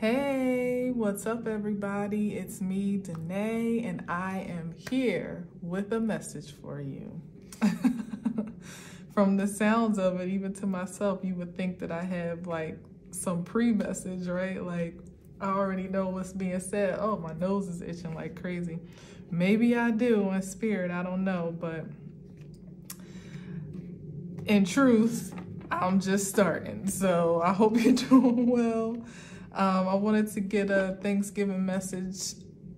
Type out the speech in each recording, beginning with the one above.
Hey, what's up everybody? It's me, Danae, and I am here with a message for you. From the sounds of it, even to myself, you would think that I have like some pre-message, right? Like I already know what's being said. Oh, my nose is itching like crazy. Maybe I do in spirit, I don't know, but in truth, I'm just starting. So I hope you're doing well. I wanted to get a Thanksgiving message.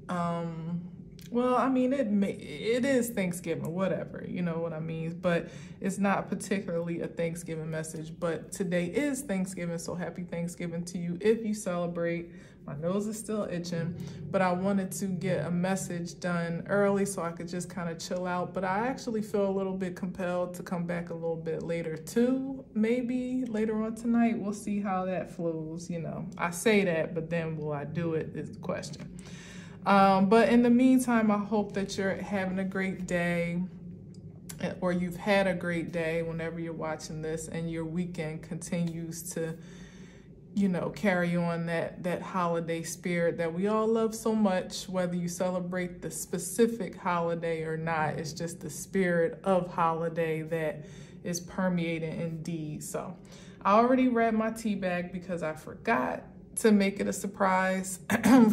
Well, I mean, it is Thanksgiving, whatever, you know what I mean? But it's not particularly a Thanksgiving message, but today is Thanksgiving, so happy Thanksgiving to you if you celebrate. My nose is still itching, but I wanted to get a message done early so I could just kind of chill out. But I actually feel a little bit compelled to come back a little bit later too, maybe later on tonight. We'll see how that flows, you know. I say that, but then will I do it is the question. But in the meantime, I hope that you're having a great day, or you've had a great day whenever you're watching this, and your weekend continues to, you know, carry on that holiday spirit that we all love so much, whether you celebrate the specific holiday or not. It's just the spirit of holiday that is permeating indeed. So I already read my tea bag because I forgot to make it a surprise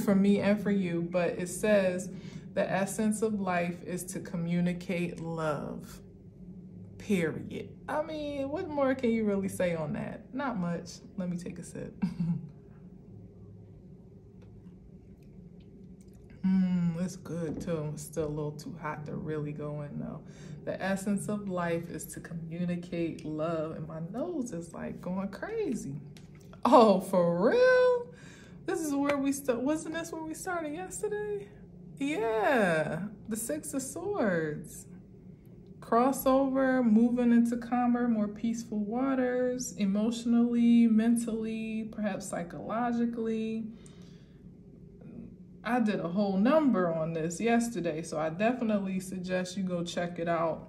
for me and for you, but it says the essence of life is to communicate love, period. I mean, what more can you really say on that? Not much. Let me take a sip. It's good too. It's still a little too hot to really go in though. The essence of life is to communicate love, and my nose is like going crazy. Oh, for real? This is where we start. Wasn't this where we started yesterday? Yeah, the Six of Swords. Crossover, moving into calmer, more peaceful waters, emotionally, mentally, perhaps psychologically. I did a whole number on this yesterday, so I definitely suggest you go check it out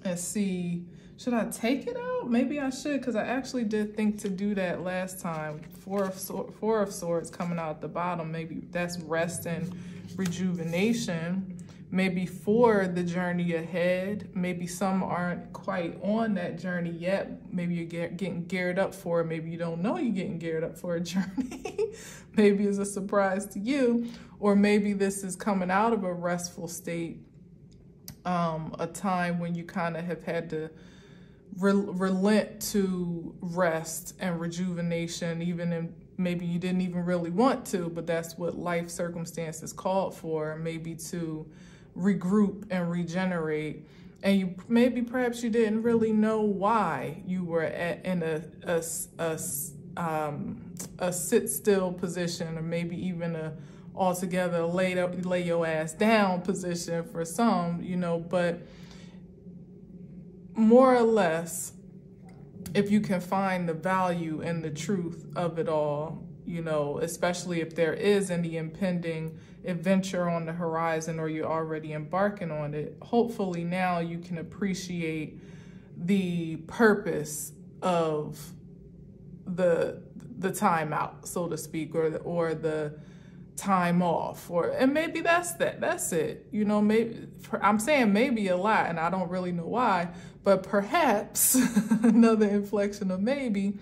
and see. Should I take it out? Maybe I should, because I actually did think to do that last time. Four of Swords coming out at the bottom. Maybe that's rest and rejuvenation. Maybe for the journey ahead. Maybe some aren't quite on that journey yet. Maybe you're getting geared up for it. Maybe you don't know you're getting geared up for a journey. Maybe it's a surprise to you. Or maybe this is coming out of a restful state. A time when you kind of have had to relent to rest and rejuvenation, even in maybe you didn't even really want to, but that's what life circumstances called for, maybe to regroup and regenerate. And you perhaps you didn't really know why you were in a sit still position, or maybe even a altogether lay your ass down position for some, you know. But more or less, if you can find the value and the truth of it all, you know, especially if there is any impending adventure on the horizon or you're already embarking on it, hopefully now you can appreciate the purpose of the time out, so to speak, or the time off, and maybe that's it, you know. Maybe I'm saying maybe a lot, and I don't really know why, but perhaps another inflection of maybe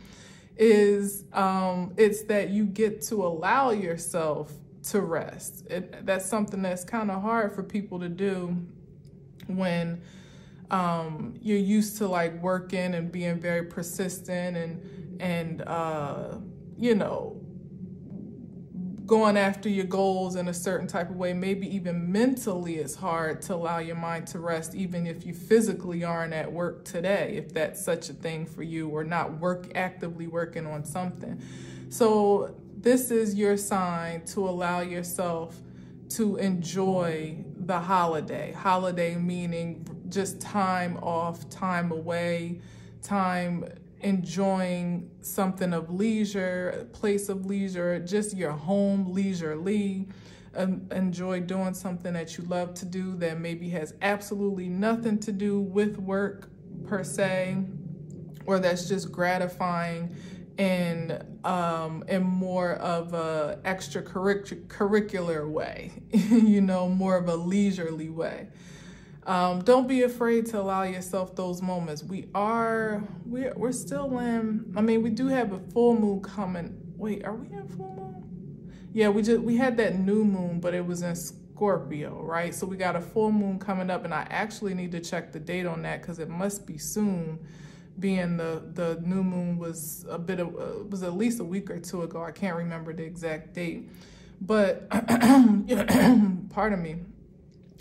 is it's that you get to allow yourself to rest. That's something that's kind of hard for people to do when you're used to like working and being very persistent and you know, going after your goals in a certain type of way. Maybe even mentally it's hard to allow your mind to rest, even if you physically aren't at work today, if that's such a thing for you, or not actively working on something. So this is your sign to allow yourself to enjoy the holiday meaning just time off, time away, time enjoying something of leisure, a place of leisure, just your home leisurely. Enjoy doing something that you love to do that maybe has absolutely nothing to do with work per se, or that's just gratifying in more of a extracurricular way, you know, more of a leisurely way. Don't be afraid to allow yourself those moments. We're still in, I mean, we do have a full moon coming. Wait, are we in full moon? Yeah, we had that new moon, but it was in Scorpio, right? So we got a full moon coming up, and I actually need to check the date on that because it must be soon, being the new moon was was at least a week or two ago. I can't remember the exact date, but pardon me.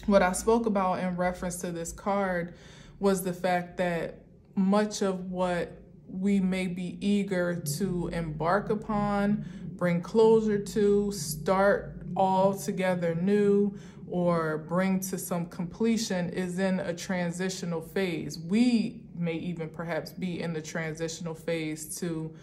What I spoke about in reference to this card was the fact that much of what we may be eager to embark upon, bring closure to, start all together new, or bring to some completion is in a transitional phase. We may even perhaps be in the transitional phase to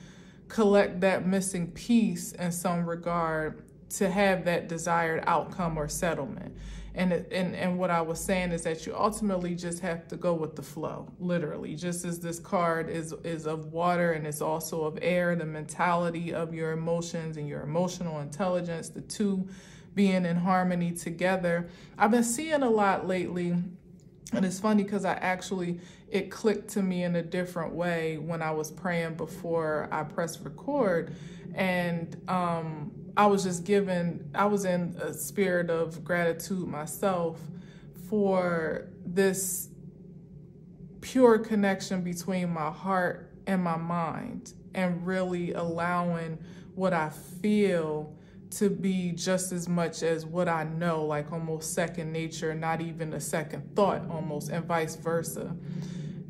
collect that missing piece in some regard to have that desired outcome or settlement. And what I was saying is that you ultimately just have to go with the flow, literally. Just as this card is of water and it's also of air, the mentality of your emotions and your emotional intelligence, the two being in harmony together. I've been seeing a lot lately, and it's funny because it clicked to me in a different way when I was praying before I pressed record. And I was in a spirit of gratitude myself for this pure connection between my heart and my mind, and really allowing what I feel to be just as much as what I know, like almost second nature, not even a second thought almost, and vice versa.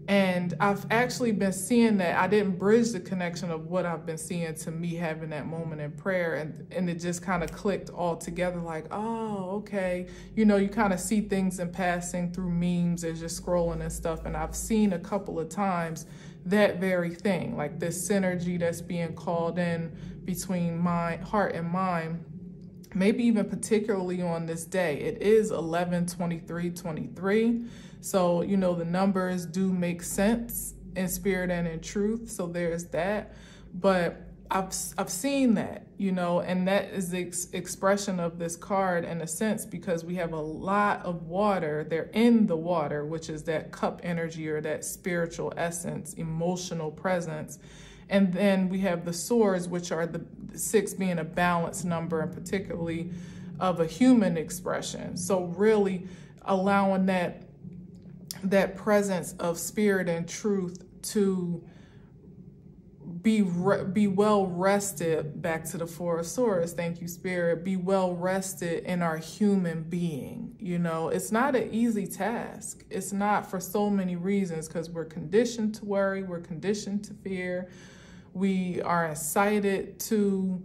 And I've actually been seeing that. I didn't bridge the connection of what I've been seeing to me having that moment in prayer. And it just kind of clicked all together like, oh, okay. You know, you kind of see things in passing through memes as you're scrolling and stuff. And I've seen a couple of times that very thing, like this synergy that's being called in between heart and mind, maybe even particularly on this day. It is 11/23/23. So, you know, the numbers do make sense in spirit and in truth. So there's that. But I've seen that, you know, and that is the expression of this card in a sense, because we have a lot of water. They're in the water, which is that cup energy or that spiritual essence, emotional presence. And then we have the swords, which are the 6 being a balanced number, and particularly of a human expression. So really allowing that presence of spirit and truth to be well rested, back to the 4 of Swords, thank you, Spirit, be well rested in our human being. You know, it's not an easy task. It's not, for so many reasons, because we're conditioned to worry, we're conditioned to fear, we are incited to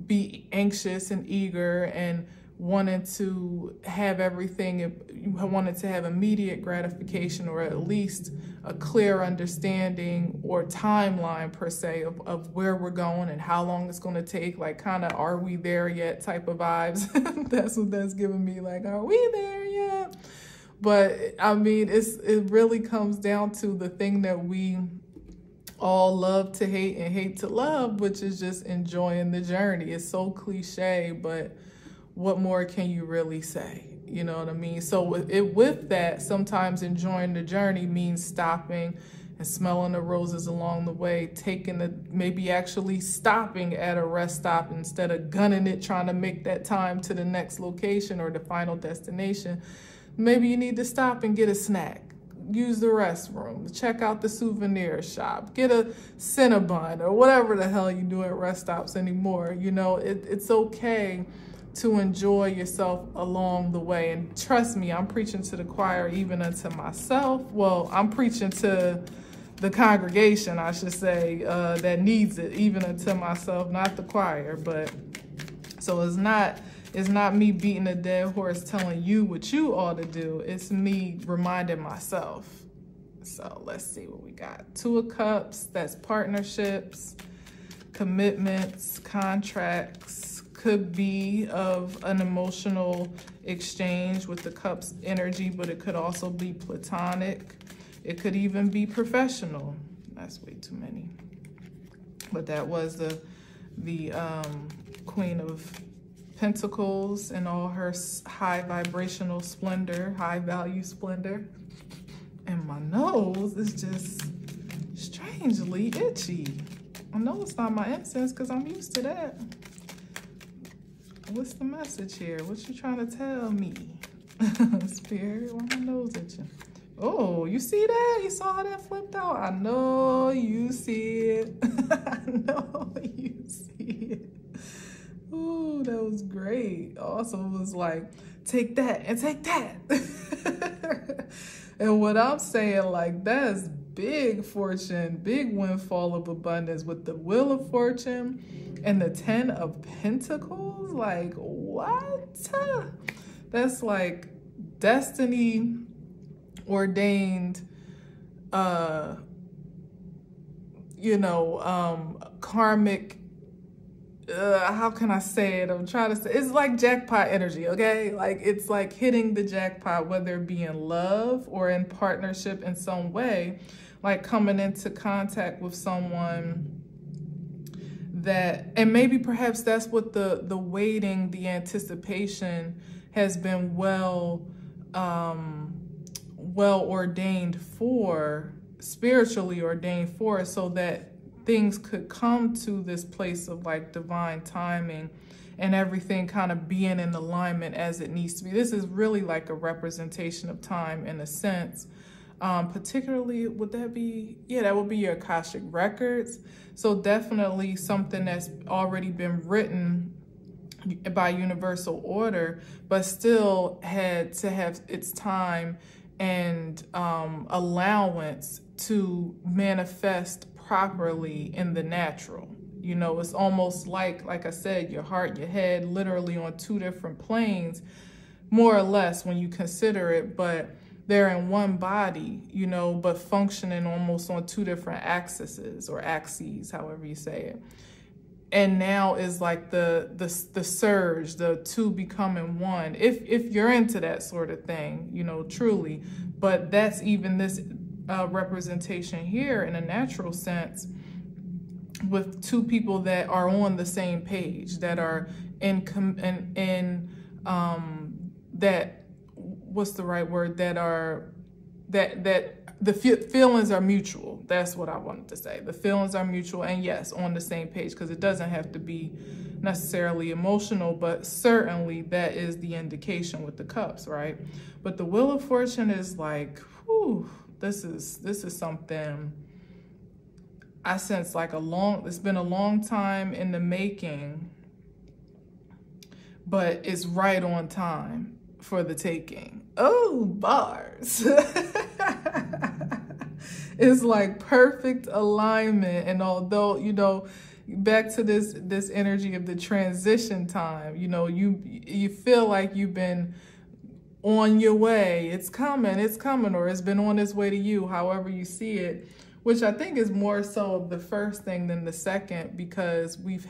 be anxious and eager and wanted to have everything, wanted to have immediate gratification, or at least a clear understanding or timeline per se of where we're going and how long it's going to take, like kind of are we there yet type of vibes. That's what that's giving me, like, are we there yet? But I mean, it really comes down to the thing that we all love to hate and hate to love, which is just enjoying the journey. It's so cliche, but what more can you really say? You know what I mean? So with that, sometimes enjoying the journey means stopping and smelling the roses along the way, maybe actually stopping at a rest stop instead of gunning it, trying to make that time to the next location or the final destination. Maybe you need to stop and get a snack, use the restroom, check out the souvenir shop, get a Cinnabon or whatever the hell you do at rest stops anymore. You know, it's okay to enjoy yourself along the way. And trust me, I'm preaching to the choir, even unto myself. Well, I'm preaching to the congregation, I should say, that needs it, even unto myself, not the choir. But so it's not me beating a dead horse telling you what you ought to do. It's me reminding myself. So let's see what we got. 2 of Cups, that's partnerships, commitments, contracts, could be of an emotional exchange with the Cups energy, but it could also be platonic. It could even be professional. That's way too many. But that was the Queen of Pentacles in all her high vibrational splendor, high value splendor. And my nose is just strangely itchy. I know it's not my incense because I'm used to that. What's the message here? What you trying to tell me? Spirit, why my nose itching? Oh, you see that? You saw how that flipped out? I know you see it. I know you see it. Ooh, that was great. Also, it was like, take that and take that. And what I'm saying, like, that's big fortune, big windfall of abundance with the Wheel of Fortune and the 10 of Pentacles. Like, what? That's like destiny ordained, karmic, how can I say it? I'm trying to say, it's like jackpot energy, okay? Like, it's like hitting the jackpot, whether it be in love or in partnership in some way, like coming into contact with someone that, and maybe perhaps that's what the waiting, the anticipation has been well ordained for, spiritually ordained for, so that things could come to this place of like divine timing and everything kind of being in alignment as it needs to be. This is really like a representation of time in a sense. Particularly, would that be, yeah, that would be your Akashic records. So definitely something that's already been written by universal order, but still had to have its time and allowance to manifest properly in the natural. You know, it's almost like I said, your heart, your head, literally on two different planes, more or less when you consider it, but they're in one body, you know, but functioning almost on two different axes or axes, however you say it. And now is like the surge, the two becoming one, if you're into that sort of thing, you know, truly. But that's even this representation here in a natural sense, with two people that are on the same page, that are that, what's the right word, that the feelings are mutual. That's what I wanted to say. The feelings are mutual, and yes, on the same page, because it doesn't have to be necessarily emotional, but certainly that is the indication with the cups, right? But the Wheel of Fortune is like, whew, this is something I sense like it's been a long time in the making, but it's right on time for the taking. Oh, bars. It's like perfect alignment. And although, you know, back to this energy of the transition time, you know, you feel like you've been on your way. It's coming, or it's been on its way to you, however you see it, which I think is more so of the first thing than the second, because we've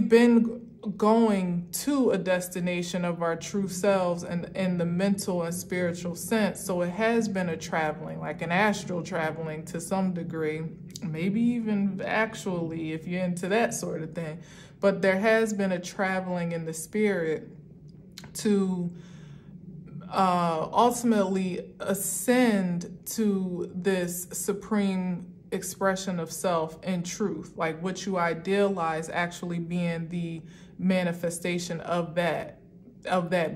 been going to a destination of our true selves and in the mental and spiritual sense. So it has been a traveling, like an astral traveling to some degree, maybe even actually if you're into that sort of thing. But there has been a traveling in the spirit to ultimately ascend to this supreme expression of self and truth, like what you idealize actually being the manifestation of that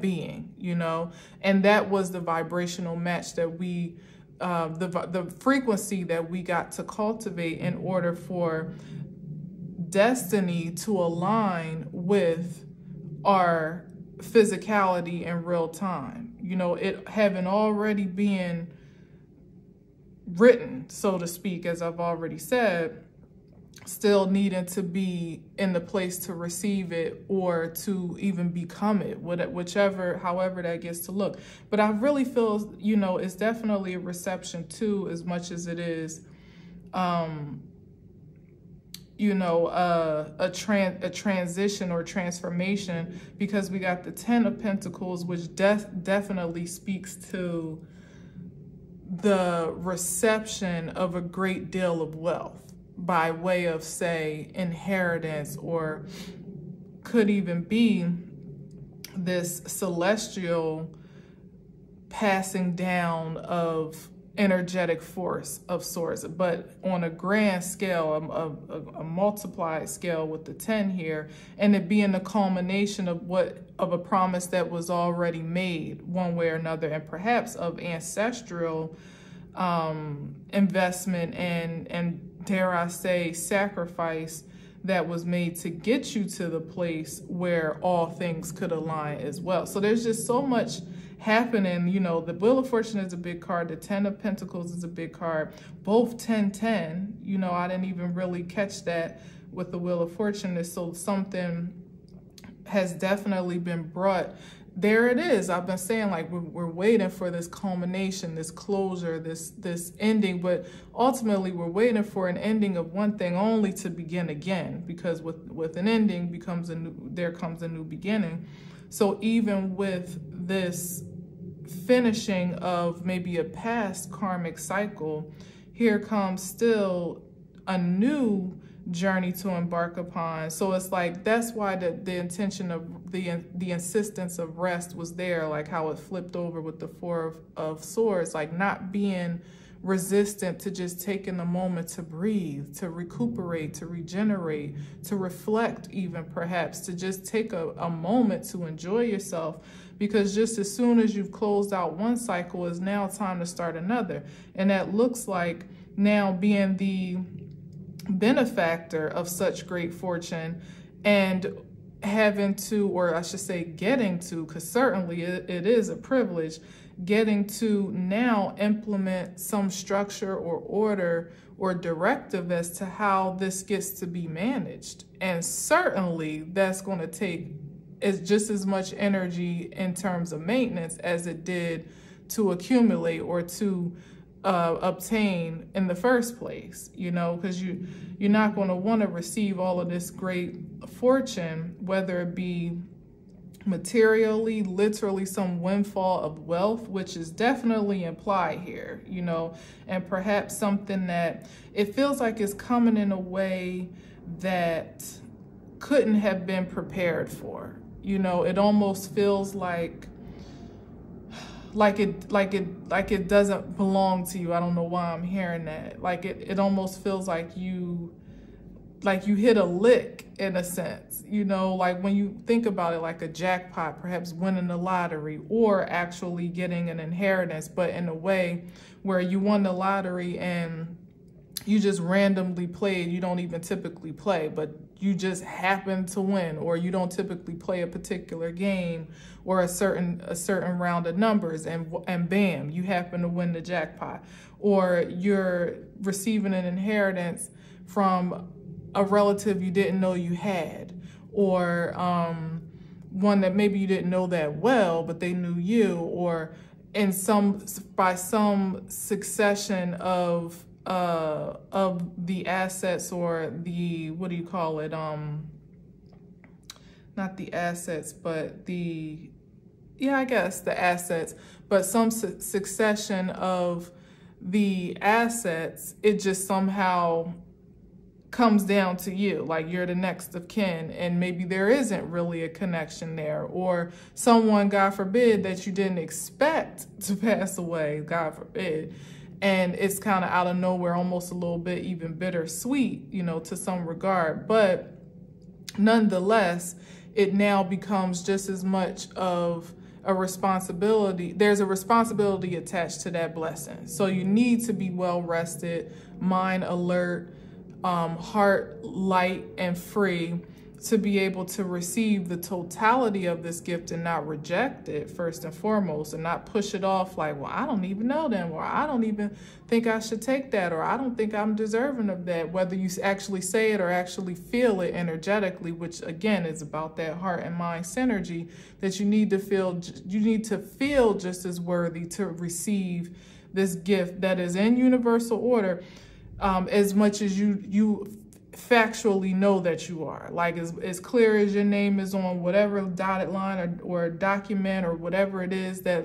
being, you know. And that was the vibrational match that we the frequency that we got to cultivate in order for destiny to align with our physicality in real time, you know, it having already been written, so to speak, as I've already said, still needing to be in the place to receive it or to even become it, however that gets to look. But I really feel, you know, it's definitely a reception too, as much as it is, you know, a transition or transformation, because we got the 10 of Pentacles, which definitely speaks to the reception of a great deal of wealth by way of, say, inheritance, or could even be this celestial passing down of energetic force of sorts, but on a grand scale, a multiplied scale with the 10 here, and it being the culmination of a promise that was already made one way or another, and perhaps of ancestral investment and dare I say sacrifice that was made to get you to the place where all things could align as well. So there's just so much happening. You know, the Wheel of Fortune is a big card. The 10 of Pentacles is a big card. Both 10-10. You know, I didn't even really catch that with the Wheel of Fortune. So something has definitely been brought. There it is. I've been saying, like, we're waiting for this culmination, this closure, this ending, but ultimately we're waiting for an ending of one thing only to begin again, because with an ending there comes a new beginning. So even with this finishing of maybe a past karmic cycle, here comes still a new journey to embark upon. So it's like, that's why the intention of the insistence of rest was there, like how it flipped over with the Four of Swords, like not being resistant to just taking a moment to breathe, to recuperate, to regenerate, to reflect, even perhaps to just take a moment to enjoy yourself, because just as soon as you've closed out one cycle, is now time to start another. And that looks like now being the benefactor of such great fortune and having to, or I should say getting to, because certainly it is a privilege, getting to now implement some structure or order or directive as to how this gets to be managed. And certainly that's going to take just as much energy in terms of maintenance as it did to accumulate or to obtain in the first place, you know, because you're not going to want to receive all of this great fortune, whether it be materially, literally some windfall of wealth, which is definitely implied here, you know, and perhaps something that it feels like is coming in a way that couldn't have been prepared for. You know, it almost feels like it doesn't belong to you. I don't know why I'm hearing that. Like it almost feels like you hit a lick in a sense, you know, like when you think about it, like a jackpot, perhaps winning the lottery or actually getting an inheritance, but in a way where you won the lottery and you just randomly played. You don't even typically play, but you just happen to win, or you don't typically play a particular game or a certain round of numbers, and bam, you happen to win the jackpot. Or you're receiving an inheritance from a relative you didn't know you had, or one that maybe you didn't know that well, but they knew you, or by some succession of the assets, or the, what do you call it? Not the assets, but I guess the assets, but some succession of the assets, it just somehow comes down to you, like you're the next of kin, and maybe there isn't really a connection there, or someone, God forbid, that you didn't expect to pass away, God forbid, and it's kind of out of nowhere, almost a little bit even bittersweet, you know, to some regard, but nonetheless, it now becomes just as much of a responsibility. There's a responsibility attached to that blessing. So you need to be well rested, mind alert, heart light and free, to be able to receive the totality of this gift and not reject it first and foremost, and not push it off like, well, I don't even know them, or I don't even think I should take that, or I don't think I'm deserving of that, whether you actually say it or actually feel it energetically, which again is about that heart and mind synergy, that you need to feel just as worthy to receive this gift that is in universal order, as much as you factually know that you are, like as clear as your name is on whatever dotted line or document or whatever it is that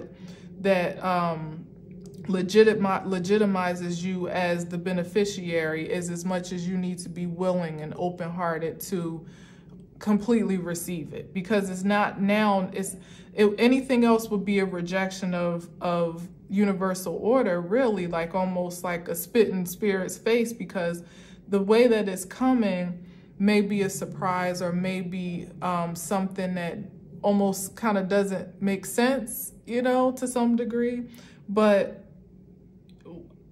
legitimizes you as the beneficiary is as much as you need to be willing and open-hearted to completely receive it, because it's not now, anything else would be a rejection of universal order, really, like almost like a spit in spirit's face, because the way that it's coming may be a surprise, or maybe something that almost kind of doesn't make sense, you know, to some degree. But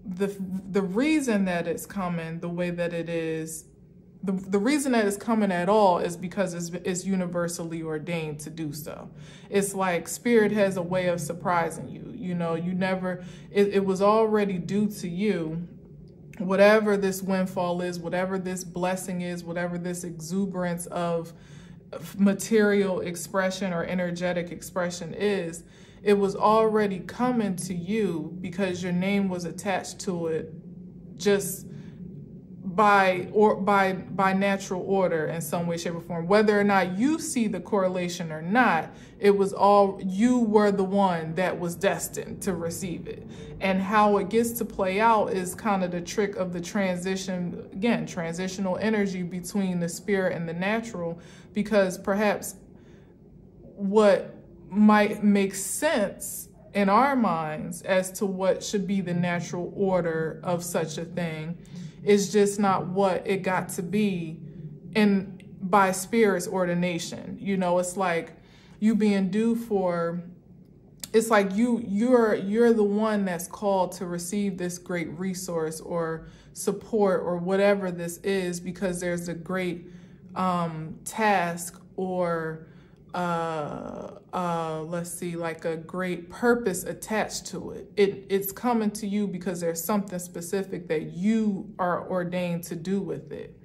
the reason that it's coming the way that it is, the reason that it's coming at all is because it's universally ordained to do so. It's like spirit has a way of surprising you. You know, it was already due to you. Whatever this windfall is, whatever this blessing is, whatever this exuberance of material expression or energetic expression is, it was already coming to you because your name was attached to it just by natural order in some way, shape, or form. Whether or not you see the correlation or not, it was all, you were the one that was destined to receive it. And how it gets to play out is kind of the trick of the transition, again, transitional energy between the spirit and the natural, because perhaps what might make sense in our minds as to what should be the natural order of such a thing is just not what it got to be by spirit's ordination. You know, it's like you being due for, it's like you're the one that's called to receive this great resource or support or whatever this is, because there's a great task or let's see, like a great purpose attached to it. It's coming to you because there's something specific that you are ordained to do with it.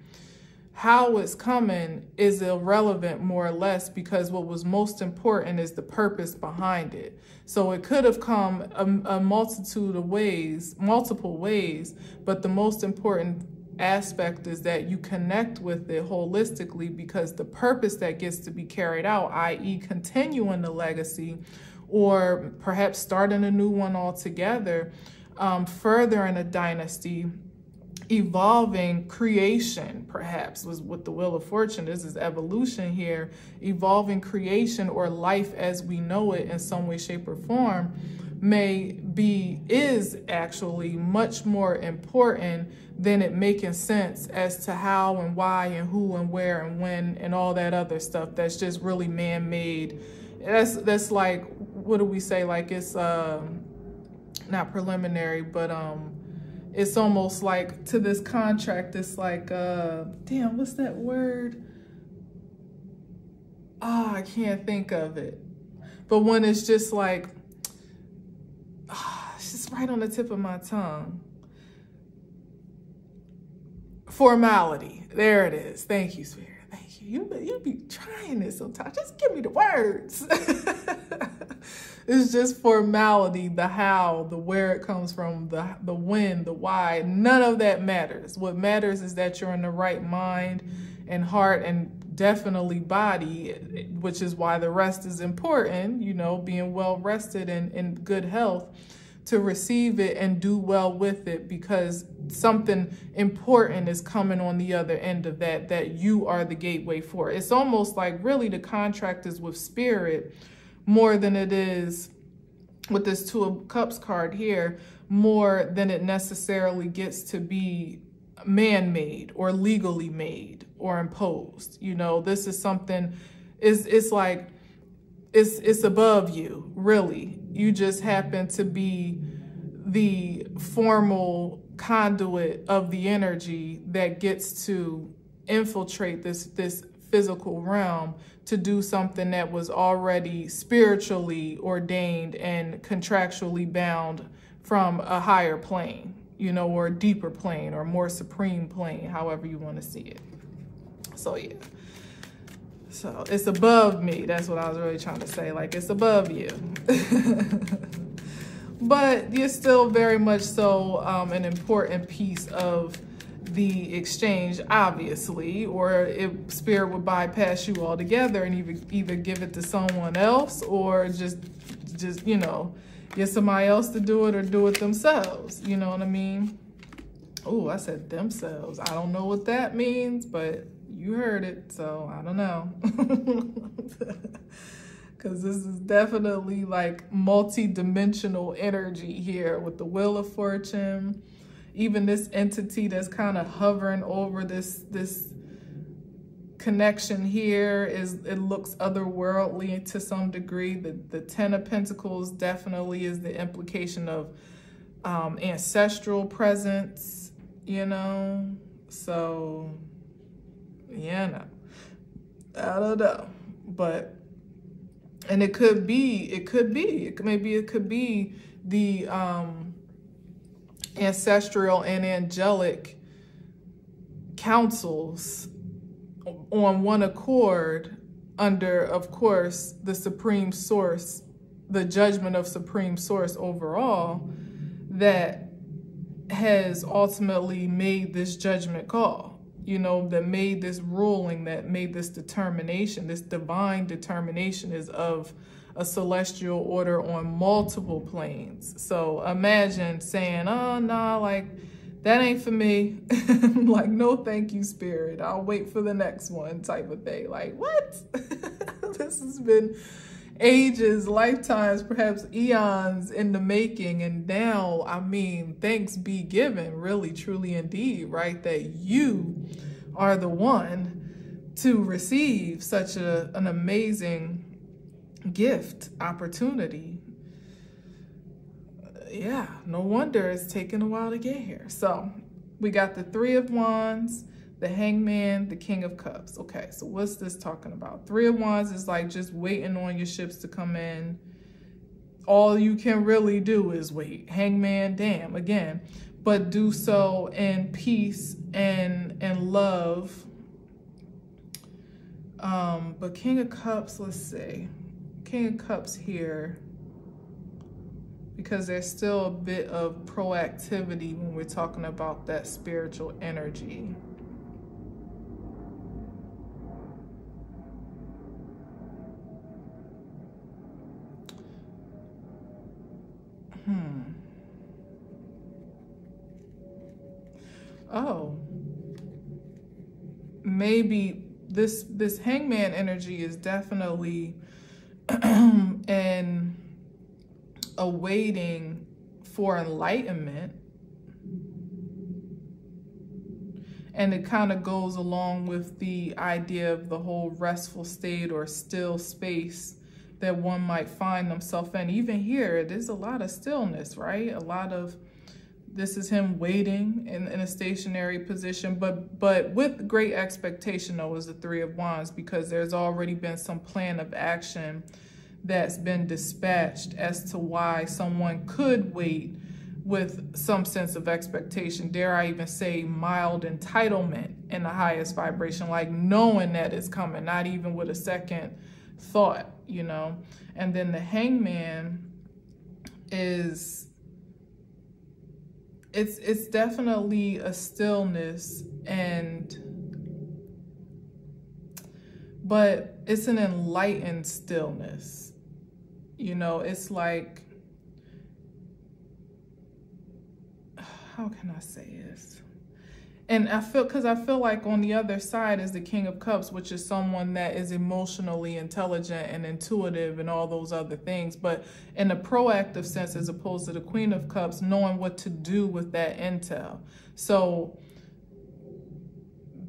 How it's coming is irrelevant, more or less, because what was most important is the purpose behind it. So it could have come a multitude of ways, multiple ways, but the most important aspect is that you connect with it holistically, because the purpose that gets to be carried out, i.e. continuing the legacy or perhaps starting a new one altogether, furthering a dynasty, evolving creation, perhaps was what the Wheel of Fortune is evolution here, evolving creation or life as we know it in some way, shape, or form is actually much more important than it making sense as to how and why and who and where and when and all that other stuff that's just really man-made. That's like, what do we say? Like it's not preliminary, but it's almost like to this contract, it's like damn, what's that word? I can't think of it. But when it's just like, it's just right on the tip of my tongue. Formality. There it is. Thank you, Spirit. Thank you. You be trying this sometimes. Just give me the words. It's just formality, the how, the where it comes from, the when, the why. None of that matters. What matters is that you're in the right mind and heart and definitely body, which is why the rest is important, you know, being well rested and in good health to receive it and do well with it, because something important is coming on the other end of that you are the gateway for. It's almost like really the contract is with spirit more than it is with this Two of Cups card here, more than it necessarily gets to be man-made or legally made or imposed. You know, this is something, it's like, it's above you, really. You just happen to be the formal conduit of the energy that gets to infiltrate this physical realm to do something that was already spiritually ordained and contractually bound from a higher plane, you know, or a deeper plane or more supreme plane, however you want to see it. So yeah. So it's above me. That's what I was really trying to say. Like, it's above you. But you're still very much so an important piece of the exchange, obviously, or if spirit would bypass you altogether and either give it to someone else or just, you know, get somebody else to do it or do it themselves. You know what I mean? Oh, I said themselves. I don't know what that means, but you heard it, so I don't know. Because this is definitely like multi-dimensional energy here with the Wheel of Fortune. Even this entity that's kind of hovering over this connection here, it looks otherworldly to some degree. The Ten of Pentacles definitely is the implication of ancestral presence, you know. So yeah, no, I don't know, but and it could be the ancestral and angelic councils on one accord under, of course, the Supreme Source, the judgment of Supreme Source overall, that has ultimately made this judgment call, you know, that made this ruling, that made this determination. This divine determination is of a celestial order on multiple planes. So imagine saying, oh, no, like, that ain't for me. Like, no, thank you, spirit. I'll wait for the next one type of thing. Like, what? This has been ages, lifetimes, perhaps eons in the making. And now, I mean, thanks be given, really, truly, indeed, right? That you are the one to receive such an amazing gift, opportunity. Yeah, no wonder it's taken a while to get here. So we got the Three of Wands, the Hangman, the King of Cups. Okay, so what's this talking about? Three of Wands is like just waiting on your ships to come in. All you can really do is wait. Hangman, damn, again. But do so in peace and love. But King of Cups, let's see. King of Cups here, because there's still a bit of proactivity when we're talking about that spiritual energy. Oh, maybe this Hangman energy is definitely and awaiting for enlightenment, and it kind of goes along with the idea of the whole restful state or still space that one might find themselves in. Even here, there's a lot of stillness, right? A lot of, this is him waiting in a stationary position, but with great expectation, though, is the Three of Wands, because there's already been some plan of action that's been dispatched as to why someone could wait with some sense of expectation. Dare I even say mild entitlement in the highest vibration, like knowing that it's coming, not even with a second thought, you know. And then the Hangman is, it's definitely a stillness, but it's an enlightened stillness. You know, it's like, how can I say this? And I feel like on the other side is the King of Cups, which is someone that is emotionally intelligent and intuitive and all those other things, but in a proactive sense, as opposed to the Queen of Cups, knowing what to do with that intel. So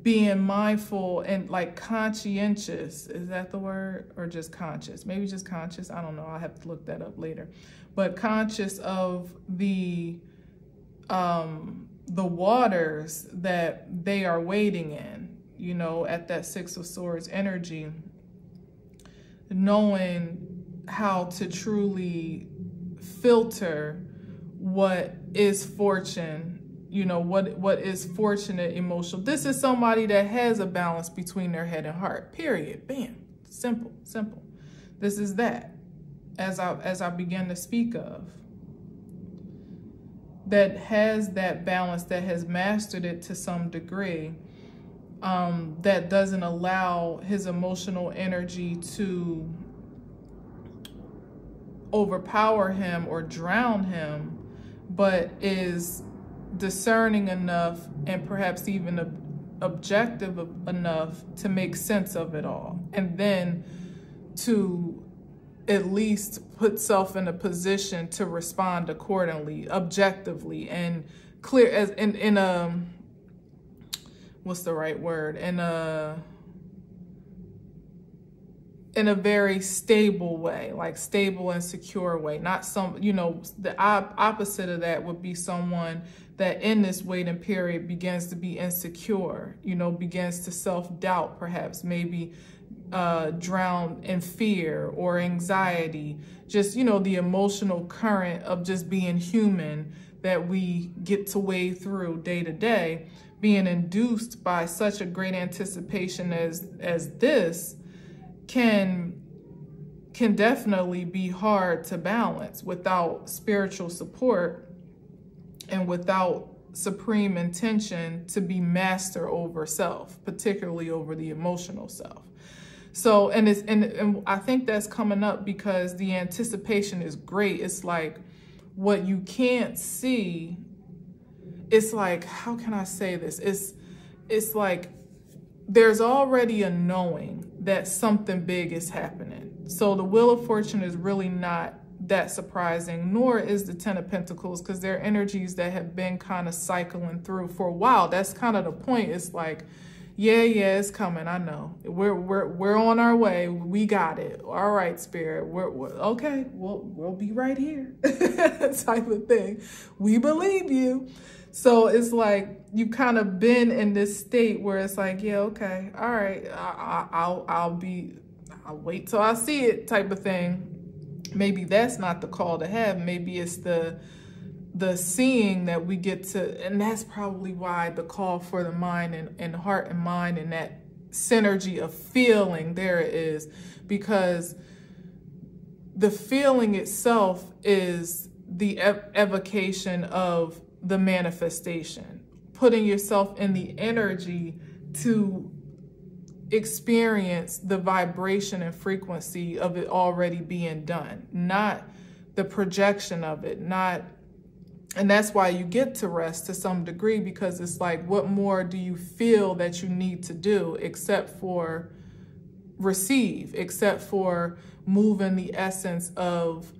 being mindful and like conscientious, is that the word? Or just conscious? Maybe just conscious. I don't know. I'll have to look that up later. But conscious of the waters that they are wading in, you know, at that Six of Swords energy, knowing how to truly filter what is fortune, you know, what is fortunate emotional. This is somebody that has a balance between their head and heart, period. Bam. Simple, simple. This is that, as I began to speak of, that has that balance, that has mastered it to some degree, that doesn't allow his emotional energy to overpower him or drown him, but is discerning enough and perhaps even objective enough to make sense of it all, and then to at least put self in a position to respond accordingly, objectively, and clear as in a, what's the right word, in a very stable way, like stable and secure way. Not some, the opposite of that would be someone that in this waiting period begins to be insecure, begins to self-doubt, perhaps, maybe drown in fear or anxiety, just, the emotional current of just being human that we get to wade through day to day, being induced by such a great anticipation as this can definitely be hard to balance without spiritual support and without supreme intention to be master over self, particularly over the emotional self. So, and I think that's coming up because the anticipation is great. It's like what you can't see. It's like, how can I say this? It's like there's already a knowing that something big is happening. So the Wheel of Fortune is really not that surprising, nor is the Ten of Pentacles, because they're energies that have been kind of cycling through for a while. That's kind of the point. It's like, yeah, it's coming. I know we're on our way. We got it. All right, Spirit. We're okay. We'll be right here, type of thing. We believe you. So it's like you've kind of been in this state where it's like, yeah, okay, all right. I'll wait till I see it, type of thing. Maybe that's not the call to have. Maybe it's the seeing that we get to, and that's probably why the call for the mind and heart and mind and that synergy of feeling, there it is, because the feeling itself is the evocation of the manifestation, putting yourself in the energy to experience the vibration and frequency of it already being done, not the projection of it, and that's why you get to rest to some degree, because it's like, what more do you feel that you need to do except for receive, except for move in the essence of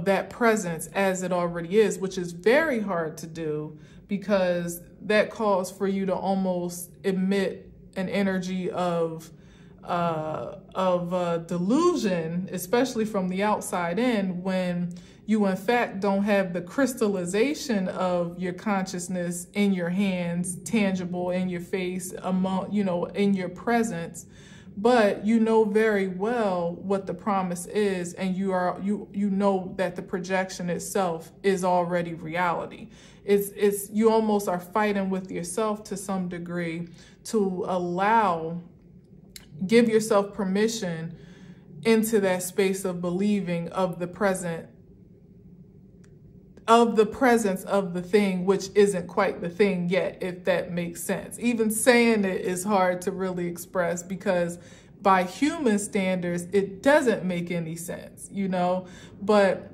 that presence as it already is, which is very hard to do because that calls for you to almost emit an energy of delusion, especially from the outside in, when you in fact don't have the crystallization of your consciousness in your hands, tangible in your face, in your presence, but you know very well what the promise is, and you know that the projection itself is already reality. It's you almost are fighting with yourself to some degree to give yourself permission into that space of believing of the presence of the thing, which isn't quite the thing yet, if that makes sense. Even saying it is hard to really express because by human standards, it doesn't make any sense, but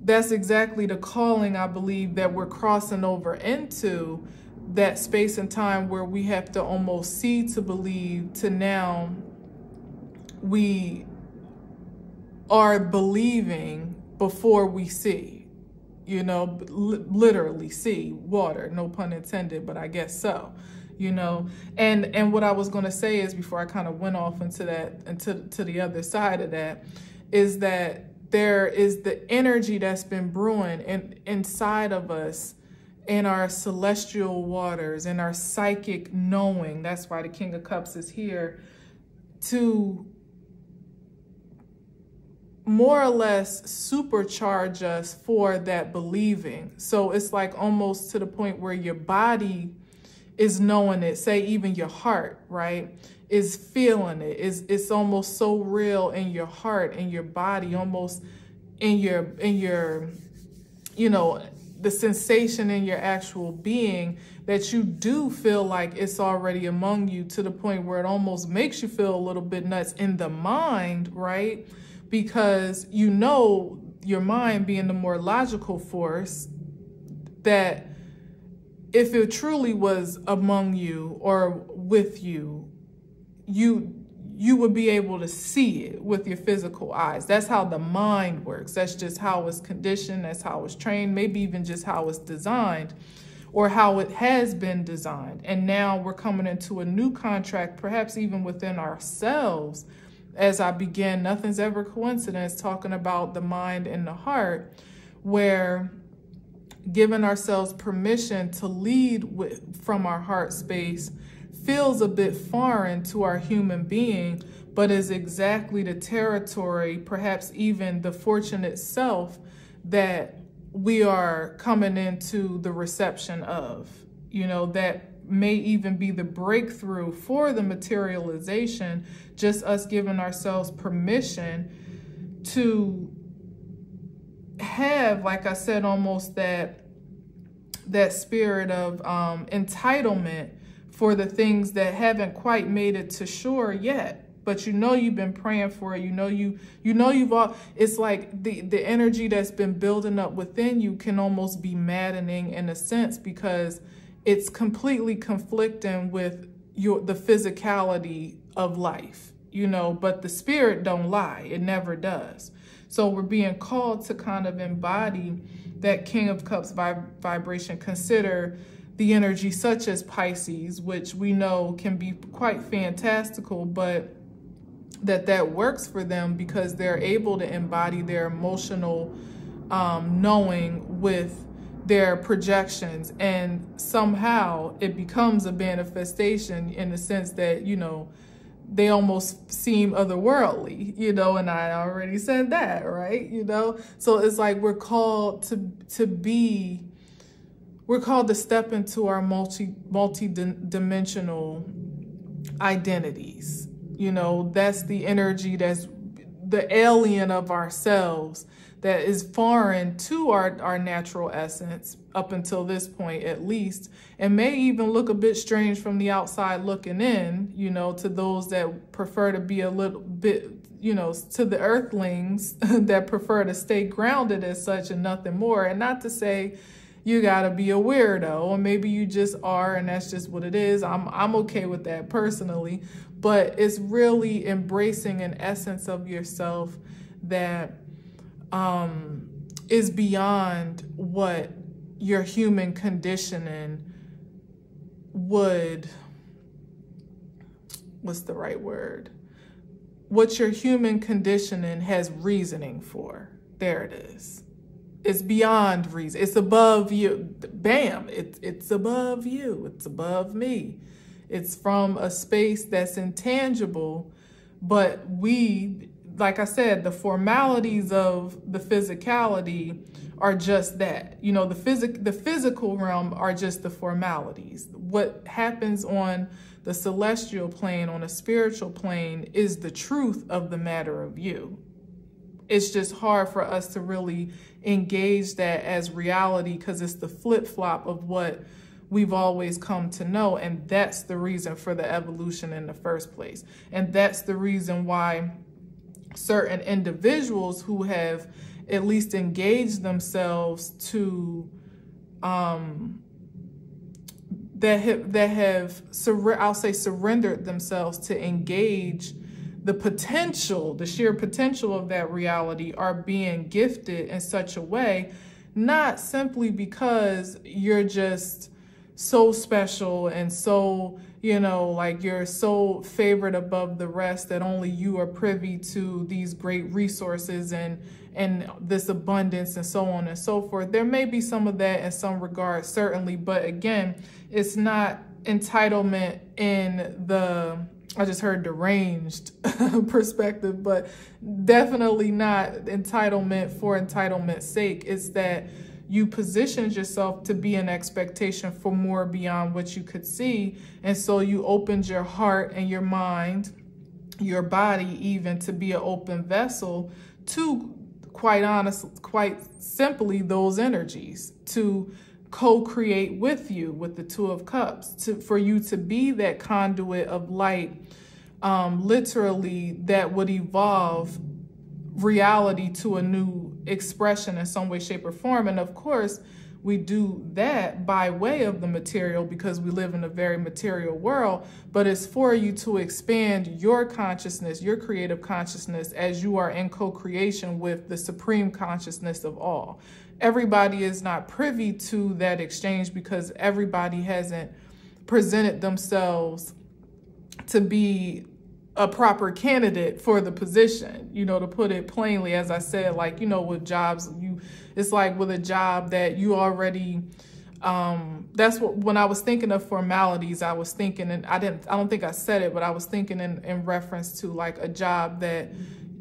that's exactly the calling, I believe, that we're crossing over into, that space and time where we have to almost see to believe, to now we are believing before we see, literally see water, no pun intended, but I guess so, and what I was going to say is, before I kind of went off into the other side of that, is that there is the energy that's been brewing inside of us, in our celestial waters, in our psychic knowing. That's why the King of Cups is here, to more or less supercharge us for that believing. So it's like almost to the point where your body is knowing it, say even your heart, right, is feeling it. It's almost so real in your heart, in your body, almost in your the sensation in your actual being, that you do feel like it's already among you, to the point where it almost makes you feel a little bit nuts in the mind, right? Because your mind being the more logical force, that if it truly was among you or with you, you would be able to see it with your physical eyes. That's how the mind works. That's just how it's conditioned. That's how it's trained, maybe even just how it's designed or how it has been designed. And now we're coming into a new contract, perhaps even within ourselves. As I began, Nothing's Ever Coincidence, talking about the mind and the heart, where giving ourselves permission to lead from our heart space feels a bit foreign to our human being, but is exactly the territory, perhaps even the fortune itself, that we are coming into the reception of. That may even be the breakthrough for the materialization, just us giving ourselves permission to have, like I said, almost that spirit of entitlement for the things that haven't quite made it to shore yet. But you've been praying for it. You've all, it's like the energy that's been building up within you can almost be maddening in a sense, because it's completely conflicting with the physicality of life, but the spirit don't lie. It never does. So we're being called to kind of embody that King of Cups vibration. Consider the energy such as Pisces, which we know can be quite fantastical, but that works for them because they're able to embody their emotional knowing with their projections, and somehow it becomes a manifestation in the sense that they almost seem otherworldly, and I already said that, right? So it's like we're called to step into our multi-dimensional identities. That's the energy, that's the alien of ourselves that is foreign to our natural essence up until this point, at least, and may even look a bit strange from the outside looking in, to those that prefer to be a little bit, to the earthlings that prefer to stay grounded as such and nothing more. And not to say you gotta be a weirdo, or maybe you just are and that's just what it is. I'm okay with that personally, but it's really embracing an essence of yourself that is beyond what your human conditioning would, what's the right word? What your human conditioning has reasoning for. There it is. It's beyond reason. It's above you. Bam. It's above you. It's above me. It's from a space that's intangible, but we, like I said, the formalities of the physicality are just that. The physical realm are just the formalities. What happens on the celestial plane, on a spiritual plane, is the truth of the matter of you. It's just hard for us to really engage that as reality because it's the flip-flop of what we've always come to know. And that's the reason for the evolution in the first place. And that's the reason why certain individuals who have at least engaged themselves to, I'll say surrendered themselves to engage the potential, the sheer potential of that reality, are being gifted in such a way, not simply because you're just so special and so, like you're so favored above the rest that only you are privy to these great resources and this abundance and so on and so forth. There may be some of that in some regard, certainly, but again, it's not entitlement in the, I just heard deranged perspective, but definitely not entitlement for entitlement's sake. It's that you positioned yourself to be an expectation for more beyond what you could see. And so you opened your heart and your mind, your body even, to be an open vessel to, quite simply, those energies, to co-create with you with the Two of Cups, for you to be that conduit of light, literally, that would evolve reality to a new expression in some way, shape, or form. And of course, we do that by way of the material because we live in a very material world, but it's for you to expand your consciousness, your creative consciousness, as you are in co-creation with the supreme consciousness of all. Everybody is not privy to that exchange because everybody hasn't presented themselves to be a proper candidate for the position, you know, to put it plainly. As I said, like, you know, with jobs, it's like with a job that you already, that's what, when I was thinking of formalities, I was thinking, and I don't think I said it, but I was thinking in reference to like a job that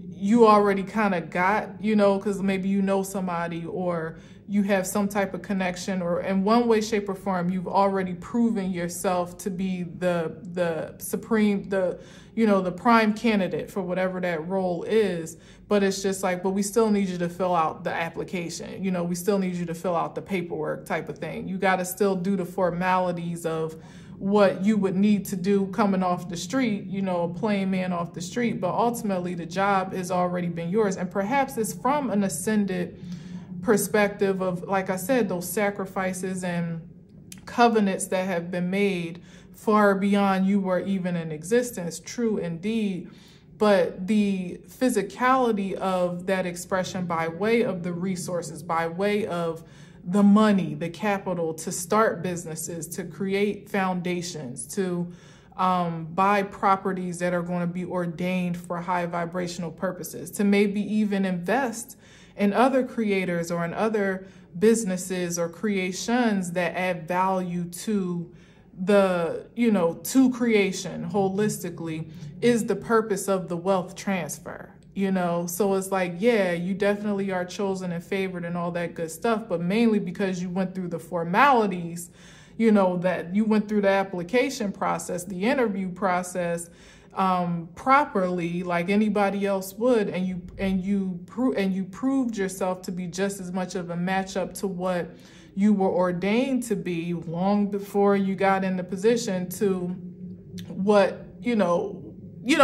you already kind of got, you know, because maybe you know somebody or you have some type of connection, or in one way, shape, or form, you've already proven yourself to be the supreme, you know, the prime candidate for whatever that role is. But it's just like, but we still need you to fill out the application. You know, we still need you to fill out the paperwork type of thing. You got to still do the formalities of what you would need to do coming off the street, you know, a plain man off the street. But ultimately, the job has already been yours. And perhaps it's from an ascended perspective of, like I said, those sacrifices and covenants that have been made far beyond you were even in existence. True indeed. But the physicality of that expression by way of the resources, by way of the money, the capital to start businesses, to create foundations, to buy properties that are going to be ordained for high vibrational purposes, to maybe even invest in other creators or in other businesses or creations that add value to the, you know, to creation holistically, is the purpose of the wealth transfer, you know? So it's like, yeah, you definitely are chosen and favored and all that good stuff, but mainly because you went through the formalities, you know, that you went through the application process, the interview process, properly, like anybody else would, and you proved yourself to be just as much of a matchup to what you were ordained to be long before you got in the position to what, you know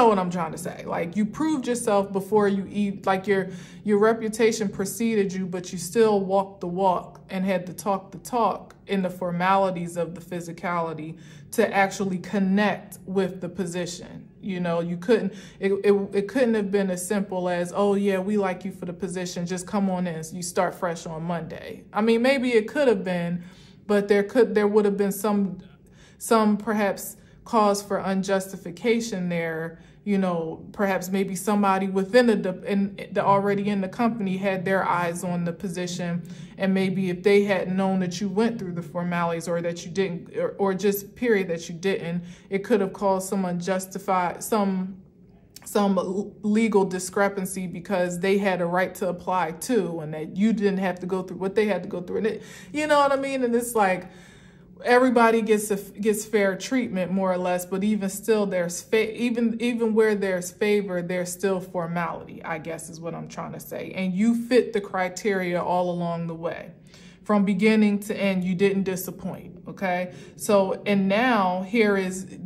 what I'm trying to say. Like, you proved yourself before you like your reputation preceded you, but you still walked the walk and had to talk the talk in the formalities of the physicality to actually connect with the position. You know, you couldn't, it couldn't have been as simple as, oh yeah, we like you for the position, just come on in, so you start fresh on Monday. I mean, maybe it could have been, but there would have been some perhaps cause for unjustification there. You know, perhaps maybe somebody within the already in the company had their eyes on the position, and maybe if they hadn't known that you went through the formalities, or that you didn't, or just period that you didn't, it could have caused some unjustified, some legal discrepancy because they had a right to apply too, and that you didn't have to go through what they had to go through, and you know what I mean? And it's like, everybody gets fair treatment, more or less, but even still, there's even where there's favor, there's still formality, I guess is what I'm trying to say. And you fit the criteria all along the way. From beginning to end, you didn't disappoint, okay? So, and now here is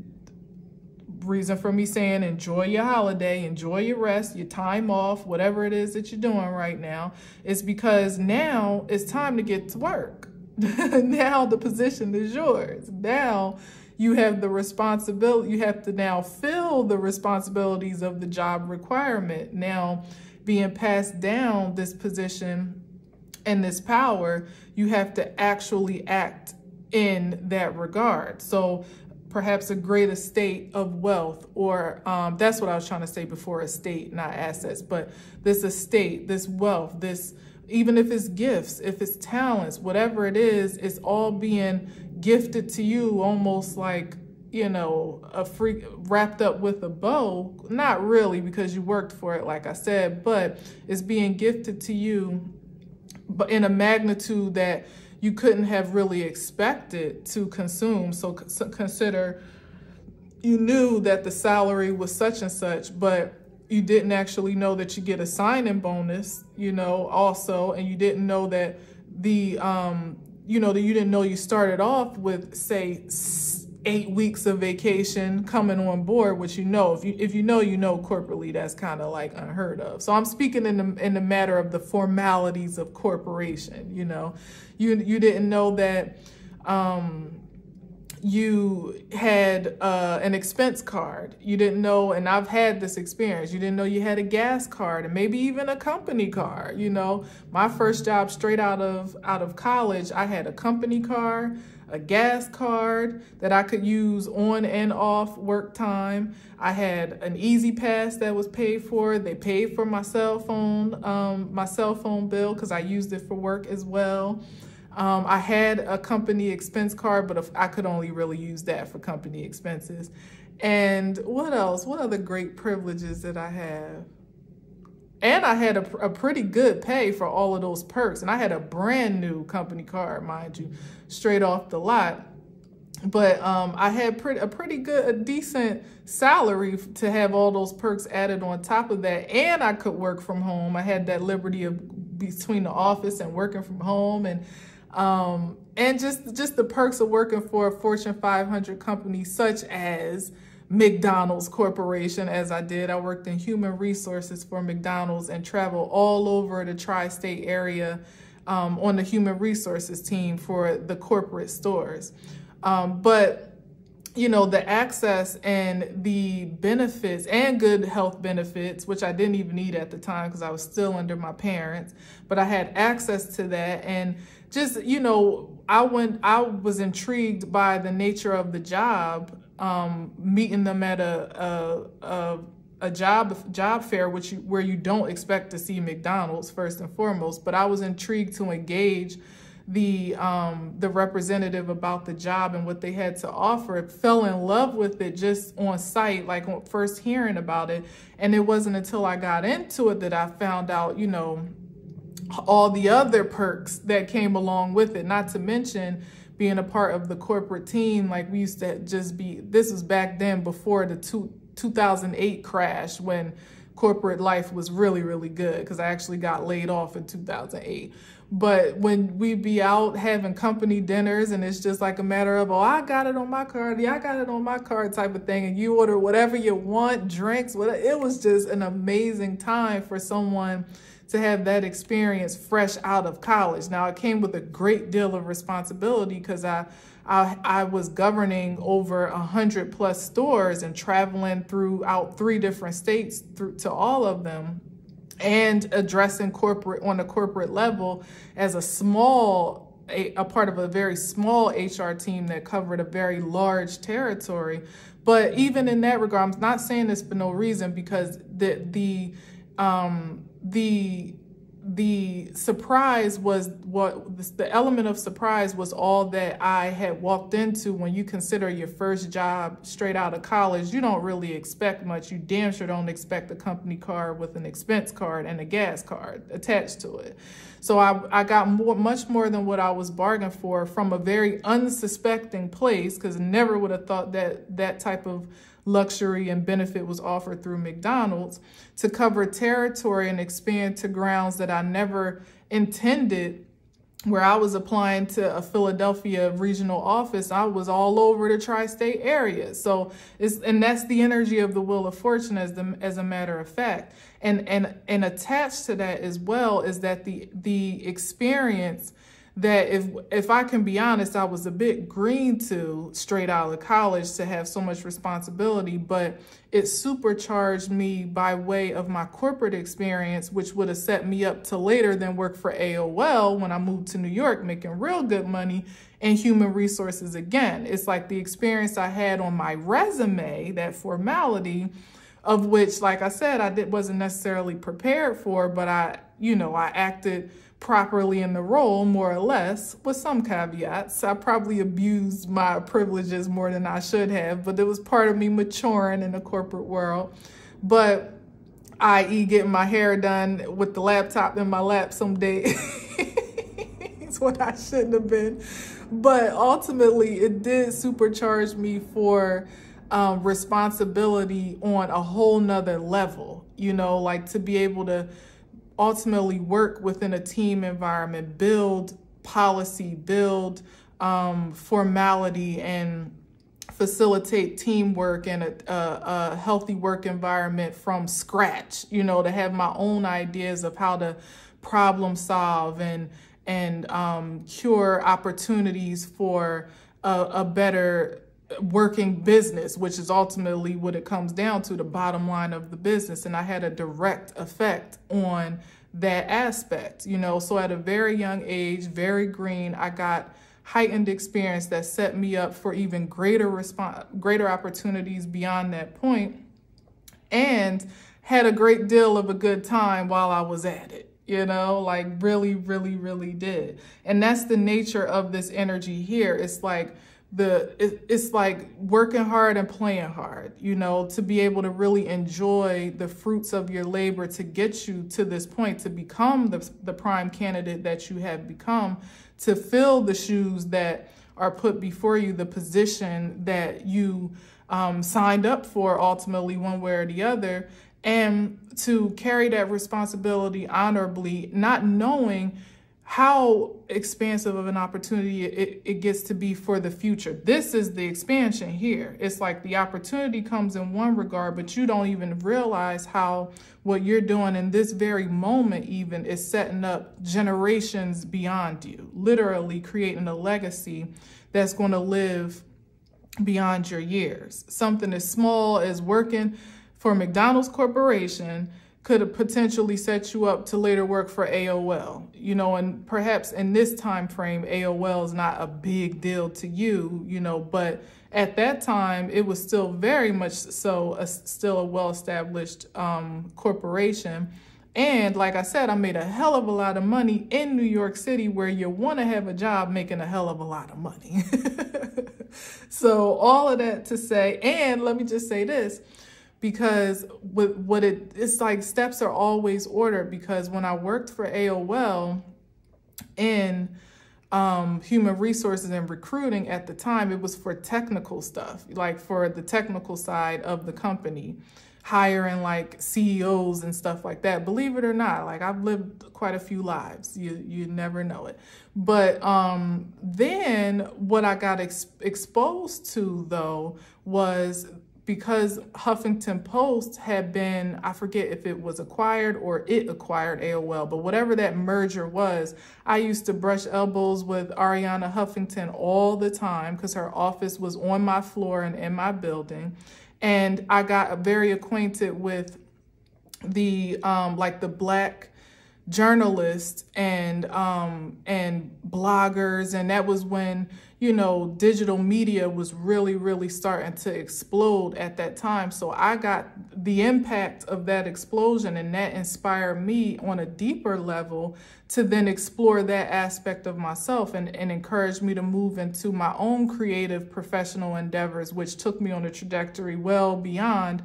reason for me saying enjoy your holiday, enjoy your rest, your time off, whatever it is that you're doing right now. It's because now it's time to get to work. Now the position is yours. Now you have the responsibility. You have to now fill the responsibilities of the job requirement. Now, being passed down this position and this power, you have to actually act in that regard. So perhaps a great estate of wealth, or that's what I was trying to say before, estate, not assets, but this estate, this wealth, this, even if it's gifts, if it's talents, whatever it is, it's all being gifted to you, almost like, you know, a freak wrapped up with a bow. Not really, because you worked for it, like I said, but it's being gifted to you, but in a magnitude that you couldn't have really expected to consume. So consider, you knew that the salary was such and such, but you didn't actually know that you get a sign-in bonus, you know, also, and you didn't know that the, you know, that you didn't know you started off with, say, 8 weeks of vacation coming on board, which if you know corporately, that's kind of like unheard of. So I'm speaking in the matter of the formalities of corporation. You didn't know that you had an expense card. You didn't know, and I've had this experience, you didn't know you had a gas card and maybe even a company car. My first job straight out of college, I had a company car, a gas card that I could use on and off work time. I had an Easy Pass that was paid for. They paid for my cell phone bill because I used it for work as well. I had a company expense card, but I could only really use that for company expenses. And what else? What other great privileges did I have? And I had a pretty good pay for all of those perks. And I had a brand new company card, mind you, straight off the lot. But I had a decent salary to have all those perks added on top of that. And I could work from home. I had that liberty of between the office and working from home. And just the perks of working for a Fortune 500 company such as McDonald's Corporation, as I did. I worked in human resources for McDonald's and traveled all over the tri-state area on the human resources team for the corporate stores. But the access and the benefits and good health benefits, which I didn't even need at the time because I was still under my parents, but I had access to that. And just, I was intrigued by the nature of the job, meeting them at a job fair, where you don't expect to see McDonald's first and foremost, but I was intrigued to engage the representative about the job and what they had to offer. Fell in love with it just on site, like first hearing about it. And it wasn't until I got into it that I found out, all the other perks that came along with it, not to mention being a part of the corporate team. Like we used to this was back then before the 2008 crash, when corporate life was really, really good, because I actually got laid off in 2008. But when we'd be out having company dinners and it's just like a matter of, I got it on my card, yeah, I got it on my card type of thing, and you order whatever you want, drinks, whatever. It was just an amazing time for someone to have that experience fresh out of college. Now, it came with a great deal of responsibility because I was governing over 100+ stores and traveling throughout 3 different states to all of them, and addressing on a corporate level as a part of a very small HR team that covered a very large territory. But even in that regard, I'm not saying this for no reason, because the surprise was the element of surprise was all that I had walked into. When you consider your first job straight out of college, you don't really expect much. You damn sure don't expect a company car with an expense card and a gas card attached to it. So I got much more than what I was bargaining for from a very unsuspecting place, because never would have thought that type of luxury and benefit was offered through McDonald's, to cover territory and expand to grounds that I never intended. Where I was applying to a Philadelphia regional office, I was all over the tri-state area. So and that's the energy of the Wheel of Fortune, as a matter of fact. And attached to that as well is that the experience that, if I can be honest, I was a bit green to straight out of college to have so much responsibility, but it supercharged me by way of my corporate experience, which would have set me up to later then work for AOL when I moved to New York, making real good money in human resources again. It's like the experience I had on my resume, that formality of which, like I said, wasn't necessarily prepared for, but I acted properly in the role, more or less, with some caveats. I probably abused my privileges more than I should have, but it was part of me maturing in the corporate world. But i.e. getting my hair done with the laptop in my lap some day. It's what I shouldn't have been. But ultimately, it did supercharge me for responsibility on a whole nother level, like to be able to ultimately work within a team environment, build policy, build formality and facilitate teamwork and a healthy work environment from scratch, you know, to have my own ideas of how to problem solve and cure opportunities for a better working business, which is ultimately what it comes down to, the bottom line of the business. And I had a direct effect on that aspect, you know. So at a very young age, very green, I got heightened experience that set me up for even greater opportunities beyond that point, and had a great deal of a good time while I was at it, you know, like really, really, really did. And that's the nature of this energy here. It's like it's like working hard and playing hard, you know, to be able to really enjoy the fruits of your labor to get you to this point, to become the prime candidate that you have become, to fill the shoes that are put before you, the position that you signed up for ultimately, one way or the other, and to carry that responsibility honorably, not knowing how expansive of an opportunity it gets to be for the future. This is the expansion here. It's like the opportunity comes in one regard, but you don't even realize how what you're doing in this very moment even is setting up generations beyond you, literally creating a legacy that's going to live beyond your years. Something as small as working for McDonald's Corporation could have potentially set you up to later work for AOL, you know, and perhaps in this time frame, AOL is not a big deal to you, you know, but at that time, it was still very much so still a well-established corporation. And like I said, I made a hell of a lot of money in New York City, where you want to have a job making a hell of a lot of money. So all of that to say, and let me just say this, because it's like steps are always ordered, because when I worked for AOL in human resources and recruiting at the time, it was for technical stuff, like for the technical side of the company, hiring like CEOs and stuff like that. Believe it or not, like I've lived quite a few lives. You never know it. But then what I got exposed to though was, because Huffington Post had been, I forget if it was acquired or it acquired AOL, but whatever that merger was, I used to brush elbows with Ariana Huffington all the time because her office was on my floor and in my building. And I got very acquainted with the like the Black journalists and bloggers, and that was when, you know, digital media was really starting to explode at that time. So I got the impact of that explosion, and that inspired me on a deeper level to then explore that aspect of myself, and encouraged me to move into my own creative professional endeavors, which took me on a trajectory well beyond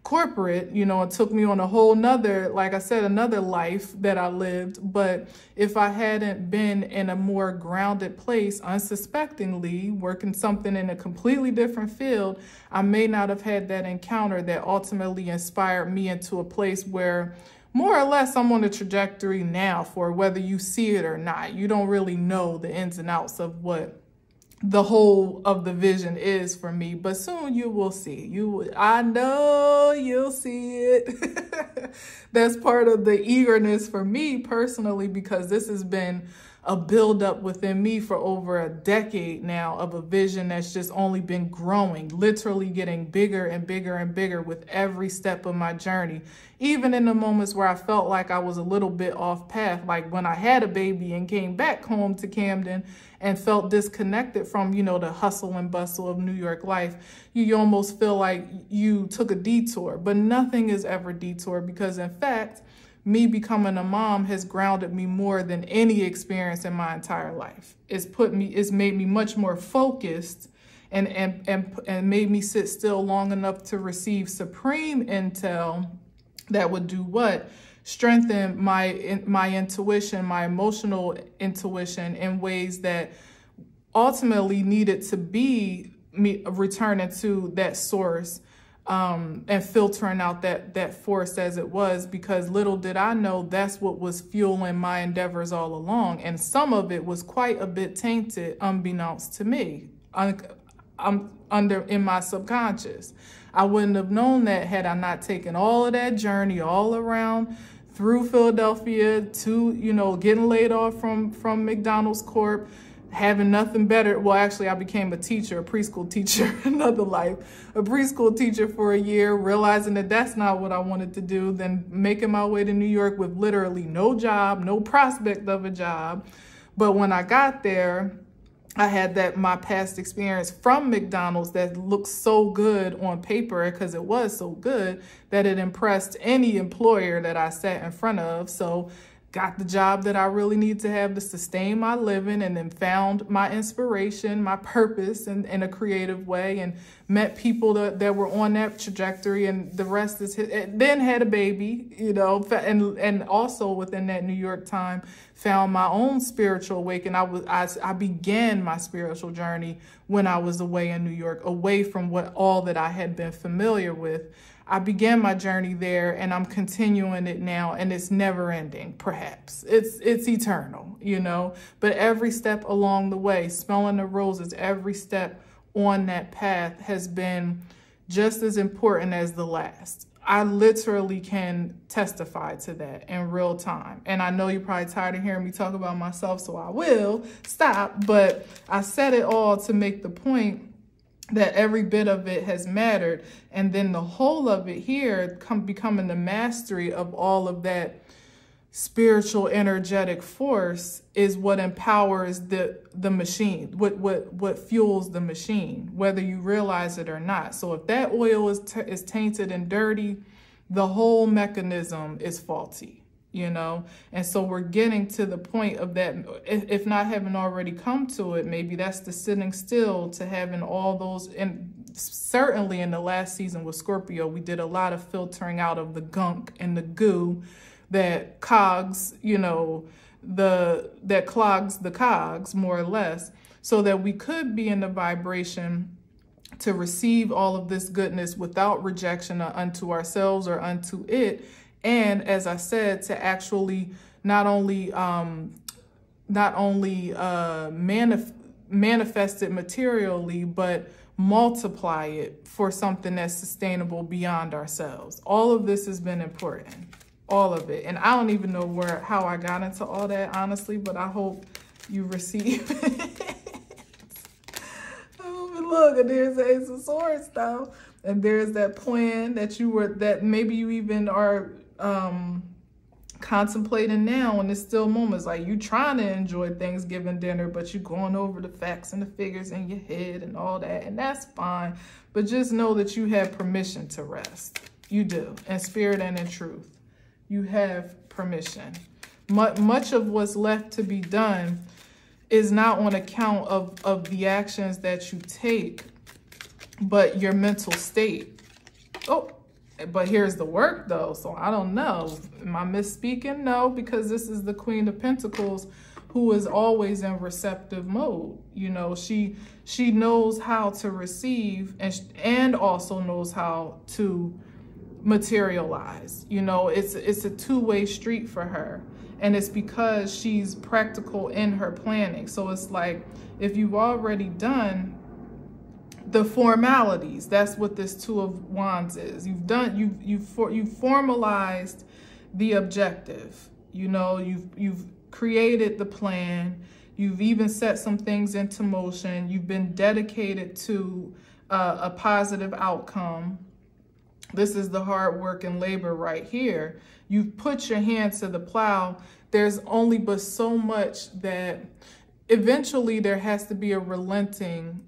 corporate. You know, it took me on a whole nother, like I said, another life that I lived. But if I hadn't been in a more grounded place, unsuspectingly working something in a completely different field, I may not have had that encounter that ultimately inspired me into a place where more or less I'm on a trajectory now, for whether you see it or not. You don't really know the ins and outs of what the whole of the vision is for me, but soon you will see. I know you'll see it. That's part of the eagerness for me personally, because this has been a buildup within me for over a decade now of a vision that's just only been growing, literally getting bigger and bigger and bigger with every step of my journey. Even in the moments where I felt like I was a little bit off path, like when I had a baby and came back home to Camden and felt disconnected from, you know, the hustle and bustle of New York life, you almost feel like you took a detour. But nothing is ever detour, because in fact, me becoming a mom has grounded me more than any experience in my entire life. It's made me much more focused and made me sit still long enough to receive supreme intel that would do what? Strengthen my intuition, my emotional intuition, in ways that ultimately needed to be me returning to that source, and filtering out that force as it was, because little did I know that's what was fueling my endeavors all along. And some of it was quite a bit tainted, unbeknownst to me. in my subconscious. I wouldn't have known that had I not taken all of that journey all around through Philadelphia to, getting laid off from McDonald's Corp, having nothing better. Well, actually, I became a teacher, a preschool teacher, another life, a preschool teacher for a year, realizing that that's not what I wanted to do, then making my way to New York with literally no job, no prospect of a job. But when I got there, I had my past experience from McDonald's that looked so good on paper, because it was so good that it impressed any employer that I sat in front of. So got the job that I really need to have to sustain my living, and then found my inspiration, my purpose in a creative way, and met people that were on that trajectory, and the rest is then had a baby, and also within that New York time found my own spiritual awakening. I began my spiritual journey when I was away in New York, away from all that I had been familiar with. I began my journey there, and I'm continuing it now, and it's never ending. Perhaps it's eternal, but every step along the way, smelling the roses, every step on that path has been just as important as the last. I literally can testify to that in real time. And I know you're probably tired of hearing me talk about myself, so I will stop, but I said it all to make the point that every bit of it has mattered. And then the whole of it here becoming the mastery of all of that spiritual energetic force is what empowers the machine, what fuels the machine, whether you realize it or not. So if that oil is tainted and dirty, the whole mechanism is faulty. And so we're getting to the point of that, if not having already come to it, maybe that's the sitting still to having all those. And certainly in the last season with Scorpio, we did a lot of filtering out of the gunk and the goo that clogs, that clogs the cogs, more or less, so that we could be in the vibration to receive all of this goodness without rejection unto ourselves or unto it. And as I said, to actually not only manifest it materially, but multiply it for something that's sustainable beyond ourselves. All of this has been important, all of it. And I don't even know how I got into all that, honestly, but I hope you receive it. Look, and there's the Ace of Swords, though. And there's that plan that maybe you even are contemplating now in this still moments. Like, you trying to enjoy Thanksgiving dinner, but you going over the facts and the figures in your head and all that, and that's fine. But just know that you have permission to rest. You do, in spirit and in truth. You have permission. Much of what's left to be done is not on account of the actions that you take, but your mental state. Oh, but here's the work, though. So I don't know. Am I misspeaking? No, because this is the Queen of Pentacles, who is always in receptive mode. She knows how to receive and also knows how to materialize. It's a two-way street for her. And it's because she's practical in her planning. So it's like, if you've already done the formalities, that's what this Two of Wands is. You've formalized the objective. You've created the plan. You've even set some things into motion. You've been dedicated to a positive outcome. This is the hard work and labor right here. You've put your hand to the plow. There's only but so much that eventually there has to be a relenting.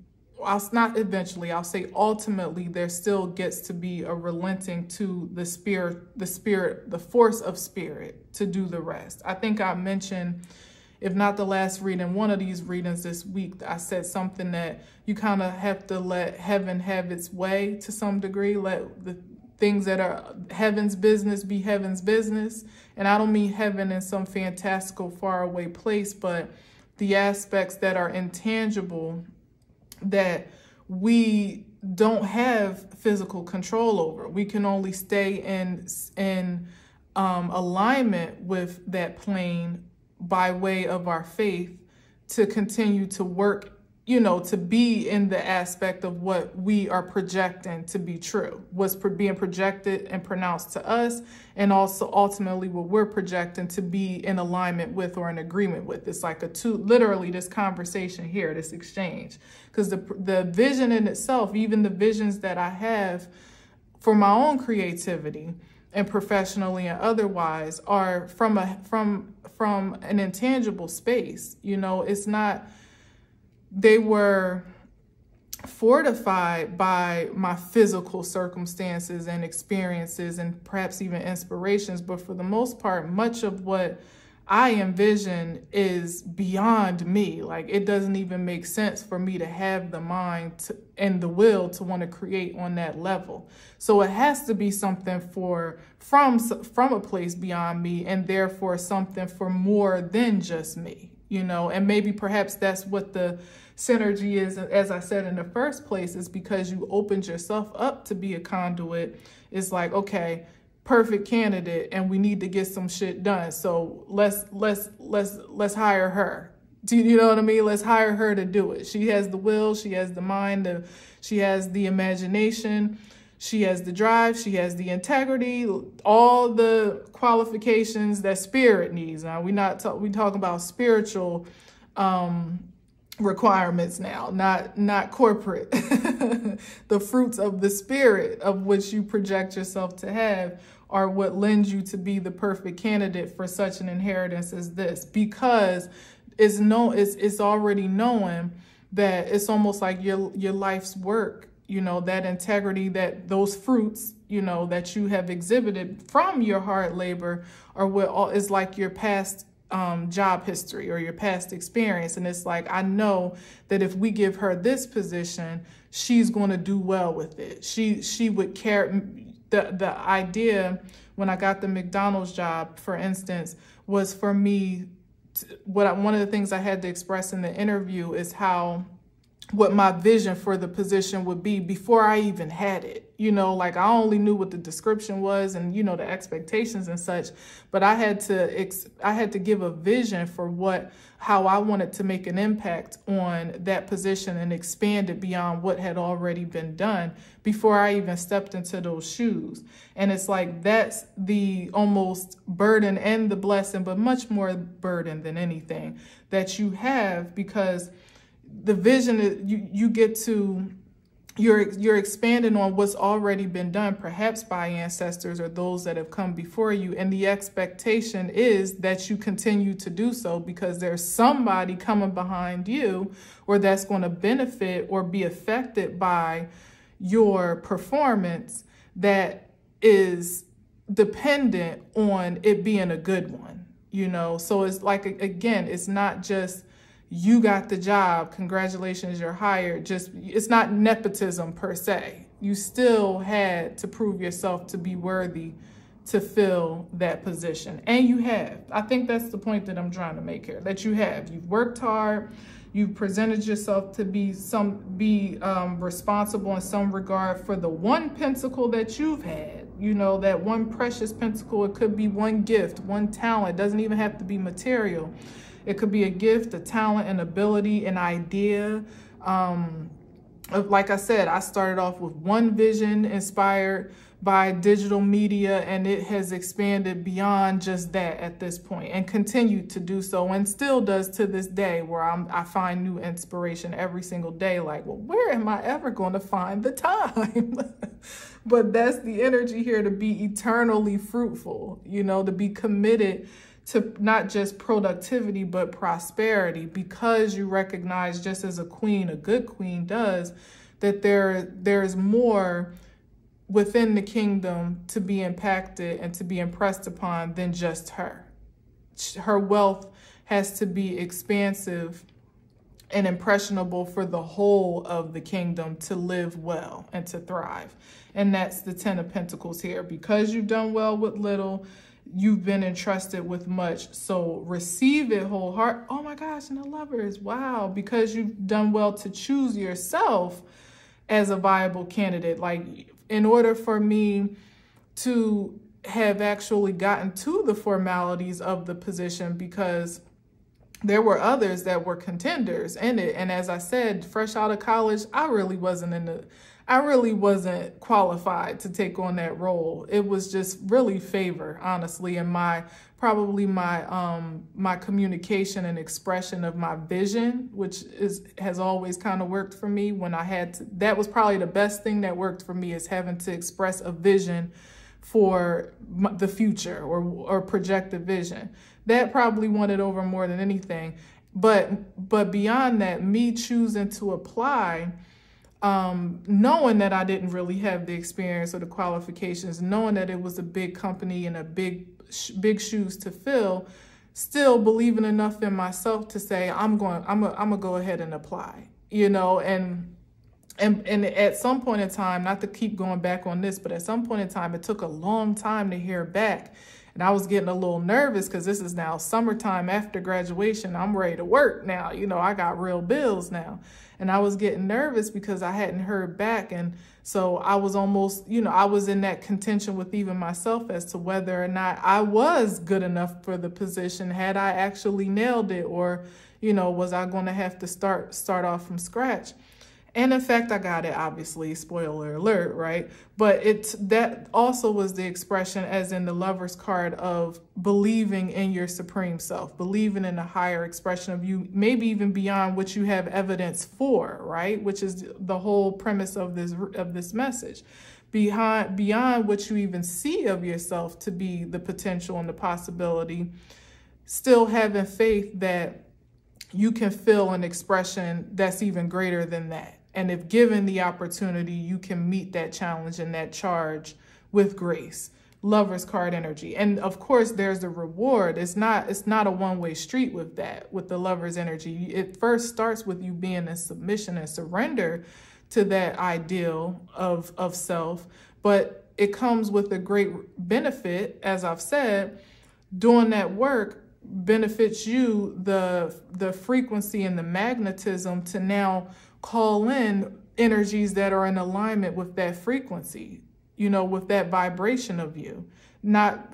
Not eventually, I'll say ultimately, there still gets to be a relenting to the force of spirit to do the rest. I think I mentioned, if not the last reading, one of these readings this week, I said something that you kind of have to let heaven have its way to some degree. Let the things that are heaven's business be heaven's business. And I don't mean heaven in some fantastical faraway place, but the aspects that are intangible that we don't have physical control over. We can only stay in alignment with that plane by way of our faith to continue to work you know, to be in the aspect of what we are projecting to be true, what's being projected and pronounced to us, and also ultimately what we're projecting to be in alignment with or in agreement with. It's like literally this conversation here, this exchange, because the vision in itself, even the visions that I have for my own creativity and professionally and otherwise, are from an intangible space. You know, it's not. They were fortified by my physical circumstances and experiences and perhaps even inspirations. But for the most part, much of what I envision is beyond me. Like, it doesn't even make sense for me to have the mind and the will to want to create on that level. So it has to be something from a place beyond me, and therefore something for more than just me. You know, and maybe perhaps that's what the synergy is, as I said in the first place, is because you opened yourself up to be a conduit. It's like, okay, perfect candidate, and we need to get some shit done. So let's hire her. Do you know what I mean? Let's hire her to do it. She has the will, she has the mind, she has the imagination, she has the drive, she has the integrity, all the qualifications that spirit needs. Now, we talking about spiritual requirements now, not corporate. The fruits of the spirit of which you project yourself to have are what lends you to be the perfect candidate for such an inheritance as this, because it's already knowing that it's almost like your life's work. You know, that integrity, that those fruits, you know, that you have exhibited from your hard labor are what is like your past job history or your past experience. And it's like, I know that if we give her this position, she's going to do well with it. She would care. The idea when I got the McDonald's job, for instance, was for me, one of the things I had to express in the interview is what my vision for the position would be before I even had it. You know, like, I only knew what the description was and, you know, the expectations and such, but I had to give a vision for how I wanted to make an impact on that position and expand it beyond what had already been done before I even stepped into those shoes. And it's like, that's the almost burden and the blessing, but much more burden than anything that you have, because the vision is you're expanding on what's already been done, perhaps by ancestors or those that have come before you. And the expectation is that you continue to do so, because there's somebody coming behind you, or that's going to benefit or be affected by your performance, that is dependent on it being a good one, you know? So it's like, again, it's not just, you got the job, congratulations, you're hired. It's not nepotism per se. You still had to prove yourself to be worthy to fill that position. And you have. I think that's the point that I'm trying to make here, that you have. You've worked hard. You've presented yourself to be responsible in some regard for the one pentacle that you've had. You know, that one precious pentacle. It could be one gift, one talent. It doesn't even have to be material. It could be a gift, a talent, an ability, an idea. Like I said, I started off with one vision inspired by digital media, and it has expanded beyond just that at this point, and continued to do so, and still does to this day, where I find new inspiration every single day. Like, well, where am I ever going to find the time? But that's the energy here, to be eternally fruitful, you know, to be committed to not just productivity, but prosperity, because you recognize, just as a good queen does, that there's more within the kingdom to be impacted and to be impressed upon than just her. Her wealth has to be expansive and impressionable for the whole of the kingdom to live well and to thrive. And that's the 10 of Pentacles here. Because you've done well with little, you've been entrusted with much. So receive it wholeheartedly. Oh my gosh, and the Lovers. Wow. Because you've done well to choose yourself as a viable candidate. Like, in order for me to have actually gotten to the formalities of the position, because there were others that were contenders in it. And as I said, fresh out of college, I really wasn't qualified to take on that role. It was just really favor, honestly, and my communication and expression of my vision, which has always kind of worked for me. When I had to, that was probably the best thing that worked for me, is having to express a vision for the future, or project a vision. That probably won it over more than anything. But beyond that, me choosing to apply, knowing that I didn't really have the experience or the qualifications, knowing that it was a big company and a big shoes to fill, still believing enough in myself to say, I'm gonna go ahead and apply, and at some point in time, not to keep going back on this, but at some point in time, it took a long time to hear back. And I was getting a little nervous, because this is now summertime after graduation. I'm ready to work now. I got real bills now. And I was getting nervous because I hadn't heard back. And so I was almost, I was in that contention with even myself as to whether or not I was good enough for the position. Had I actually nailed it, or, was I going to have to start off from scratch? And in fact, I got it, obviously, spoiler alert, right? But that also was the expression, as in the Lover's card, of believing in your supreme self, believing in a higher expression of you, maybe even beyond what you have evidence for, right? Which is the whole premise of this message. Beyond what you even see of yourself to be the potential and the possibility, still having faith that you can feel an expression that's even greater than that. And if given the opportunity, you can meet that challenge and that charge with grace. Lover's card energy. And of course, there's the reward. It's not a one-way street with that, with the Lover's energy. It first starts with you being in submission and surrender to that ideal of self, but it comes with a great benefit. As I've said, doing that work benefits you, the frequency and the magnetism to now call in energies that are in alignment with that frequency, with that vibration of you, not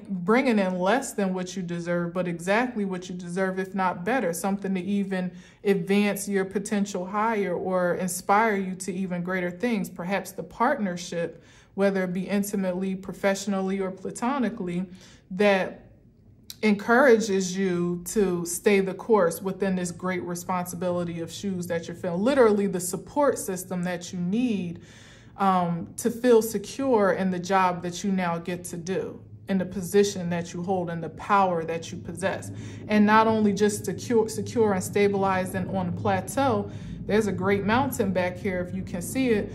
bringing in less than what you deserve, but exactly what you deserve, if not better, something to even advance your potential higher or inspire you to even greater things. Perhaps the partnership, whether it be intimately, professionally, or platonically, that encourages you to stay the course within this great responsibility of shoes that you're filling. Literally the support system that you need to feel secure in the job that you now get to do, in the position that you hold, and the power that you possess. And not only just secure and stabilized and on a plateau, there's a great mountain back here, if you can see it,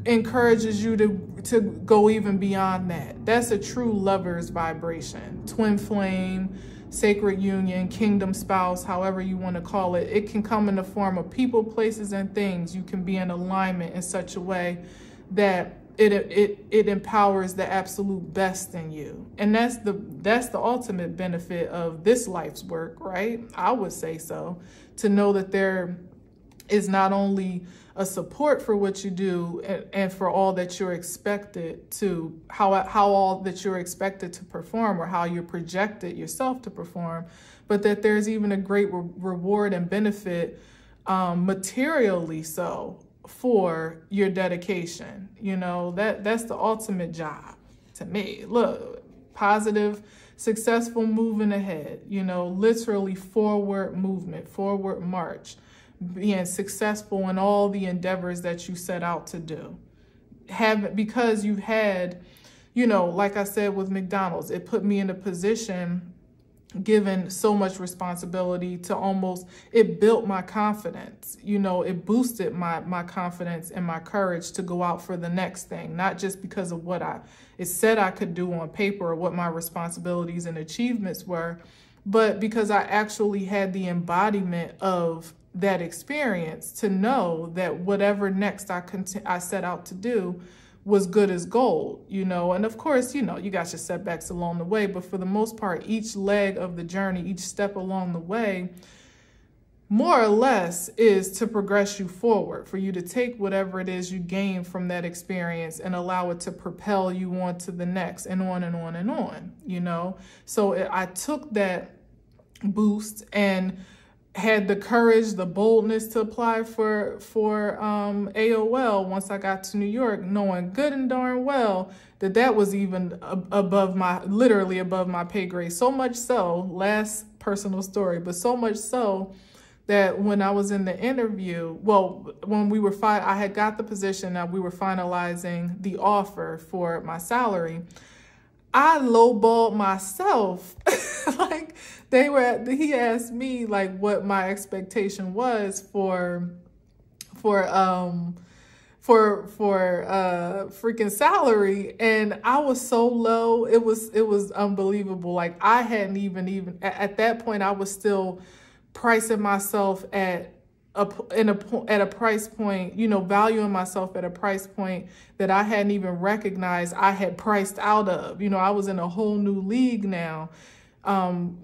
encourages you to go even beyond that. That's a true lover's vibration. Twin flame, sacred union, kingdom spouse, however you want to call it. It can come in the form of people, places, and things. You can be in alignment in such a way that it empowers the absolute best in you. And that's the ultimate benefit of this life's work, right? I would say so. To know that there is not only a support for what you do and for all that you're expected to, how all that you're expected to perform, or how you're projected yourself to perform, but that there's even a great reward and benefit, materially so, for your dedication. That's the ultimate job to me. Look, positive, successful, moving ahead, literally forward movement, forward march, being successful in all the endeavors that you set out to do. Because you've had, like I said with McDonald's, it put me in a position, given so much responsibility, to it built my confidence. It boosted my confidence and my courage to go out for the next thing, not just because of what it said I could do on paper or what my responsibilities and achievements were, but because I actually had the embodiment of that experience to know that whatever next I set out to do was good as gold, and of course, you got your setbacks along the way, but for the most part, each leg of the journey, each step along the way, more or less is to progress you forward, for you to take whatever it is you gain from that experience and allow it to propel you on to the next, and on and on and on, So I took that boost and had the courage, the boldness to apply for AOL once I got to New York, knowing good and darn well that that was even literally above my pay grade. So much so, last personal story, but so much so that when I was in the interview, when I had got the position, that we were finalizing the offer for my salary, I lowballed myself. Like he asked me like what my expectation was for freaking salary, and I was so low. It was unbelievable. Like I hadn't even at that point, I was still pricing myself at a price point, valuing myself at a price point that I hadn't even recognized I had priced out of. I was in a whole new league now,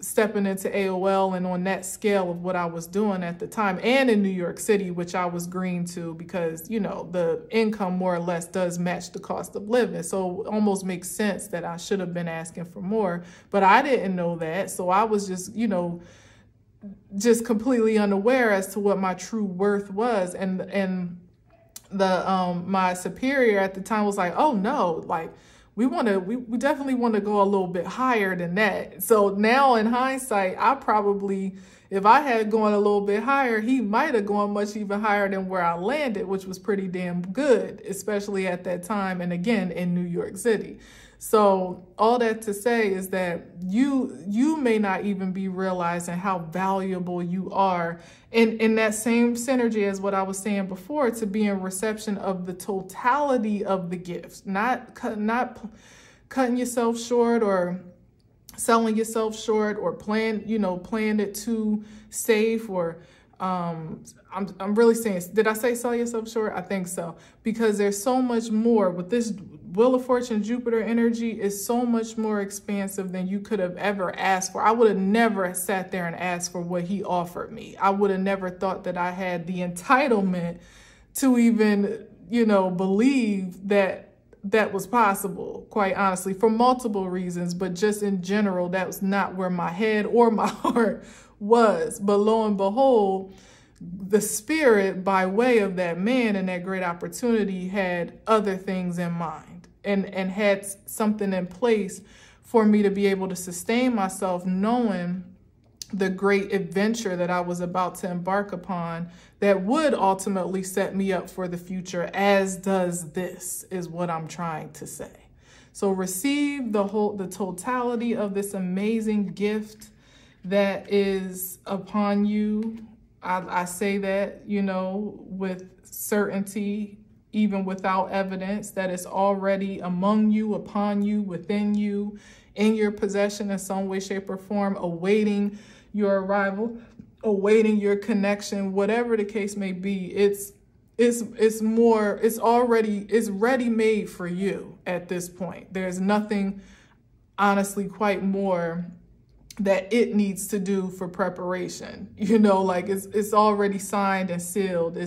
stepping into AOL and on that scale of what I was doing at the time, and in New York City, which I was green to because, the income more or less does match the cost of living. So it almost makes sense that I should have been asking for more, but I didn't know that. So I was just, just completely unaware as to what my true worth was. And my superior at the time was like, oh no, like we definitely want to go a little bit higher than that. So now in hindsight, if I had gone a little bit higher, he might have gone much even higher than where I landed, which was pretty damn good, especially at that time. And again, in New York City. So all that to say is that you may not even be realizing how valuable you are in that same synergy as what I was saying before, to be in reception of the totality of the gifts, not cutting yourself short or selling yourself short or playing it too safe, or I'm really saying, did I say sell yourself short? I think so, because there's so much more with this. Wheel of Fortune Jupiter energy is so much more expansive than you could have ever asked for. I would have never sat there and asked for what he offered me. I would have never thought that I had the entitlement to even, believe that that was possible, quite honestly, for multiple reasons. But just in general, that was not where my head or my heart was. But lo and behold, the spirit, by way of that man and that great opportunity, had other things in mind and had something in place for me to be able to sustain myself, knowing the great adventure that I was about to embark upon that would ultimately set me up for the future, as does this, is what I'm trying to say. So receive the totality of this amazing gift that is upon you. I say that, with certainty, even without evidence, that it's already among you, upon you, within you, in your possession in some way, shape, or form, awaiting your arrival, awaiting your connection, whatever the case may be. It's ready made for you at this point. There's nothing, honestly, quite more that it needs to do for preparation. Like it's already signed and sealed.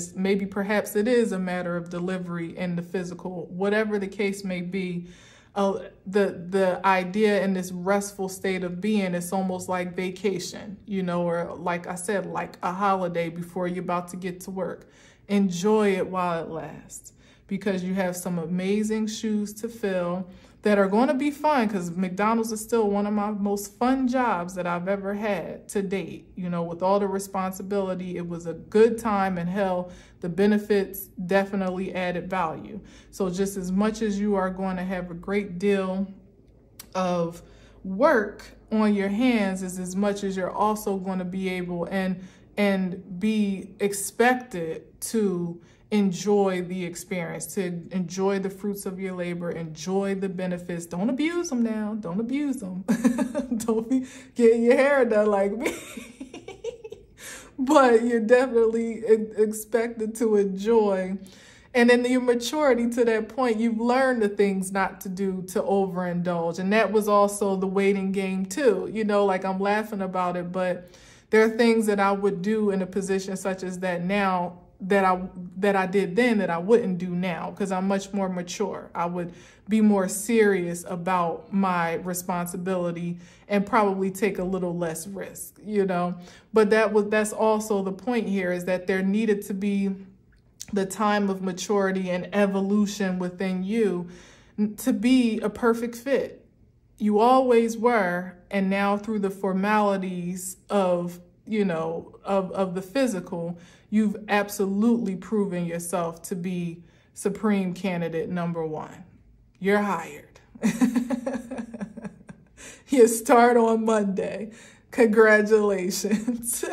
Perhaps it is a matter of delivery in the physical, whatever the case may be. The idea in this restful state of being, it's almost like vacation, or like I said, like a holiday before you're about to get to work. Enjoy it while it lasts, because you have some amazing shoes to fill that are going to be fun, because McDonald's is still one of my most fun jobs that I've ever had to date. With all the responsibility, it was a good time, and hell, the benefits definitely added value. So just as much as you are going to have a great deal of work on your hands, is as much as you're also going to be able and be expected to enjoy the experience, to enjoy the fruits of your labor, enjoy the benefits. Don't abuse them now. Don't abuse them. Don't be getting your hair done like me. But you're definitely expected to enjoy. And in your maturity to that point, you've learned the things not to do to overindulge. And that was also the waiting game too. Like I'm laughing about it, but there are things that I would do in a position such as that now that I did then that I wouldn't do now, because I'm much more mature. I would be more serious about my responsibility and probably take a little less risk, you know. But that's also the point here, is that there needed to be the time of maturity and evolution within you to be a perfect fit. You always were, and now through the formalities of, you know, of the physical, you've absolutely proven yourself to be supreme candidate number one. You're hired. You start on Monday. Congratulations.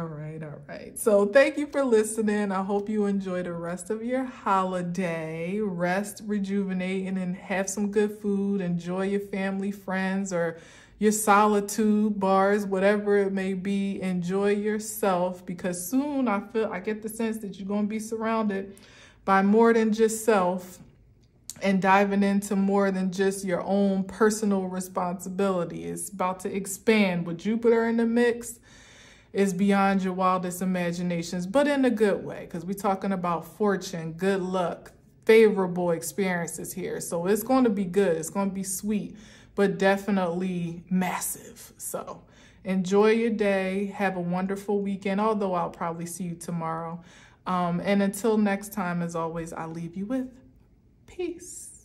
All right. So thank you for listening. I hope you enjoy the rest of your holiday. Rest, rejuvenate, and have some good food. Enjoy your family, friends, or your solitude, bars, whatever it may be. Enjoy yourself, because soon I get the sense that you're going to be surrounded by more than just self, and diving into more than just your own personal responsibility. It's about to expand. With Jupiter in the mix, is beyond your wildest imaginations, but in a good way, because we're talking about fortune, good luck, favorable experiences here. So it's going to be good. It's going to be sweet, but definitely massive. So enjoy your day. Have a wonderful weekend, although I'll probably see you tomorrow. And until next time, as always, I leave you with peace.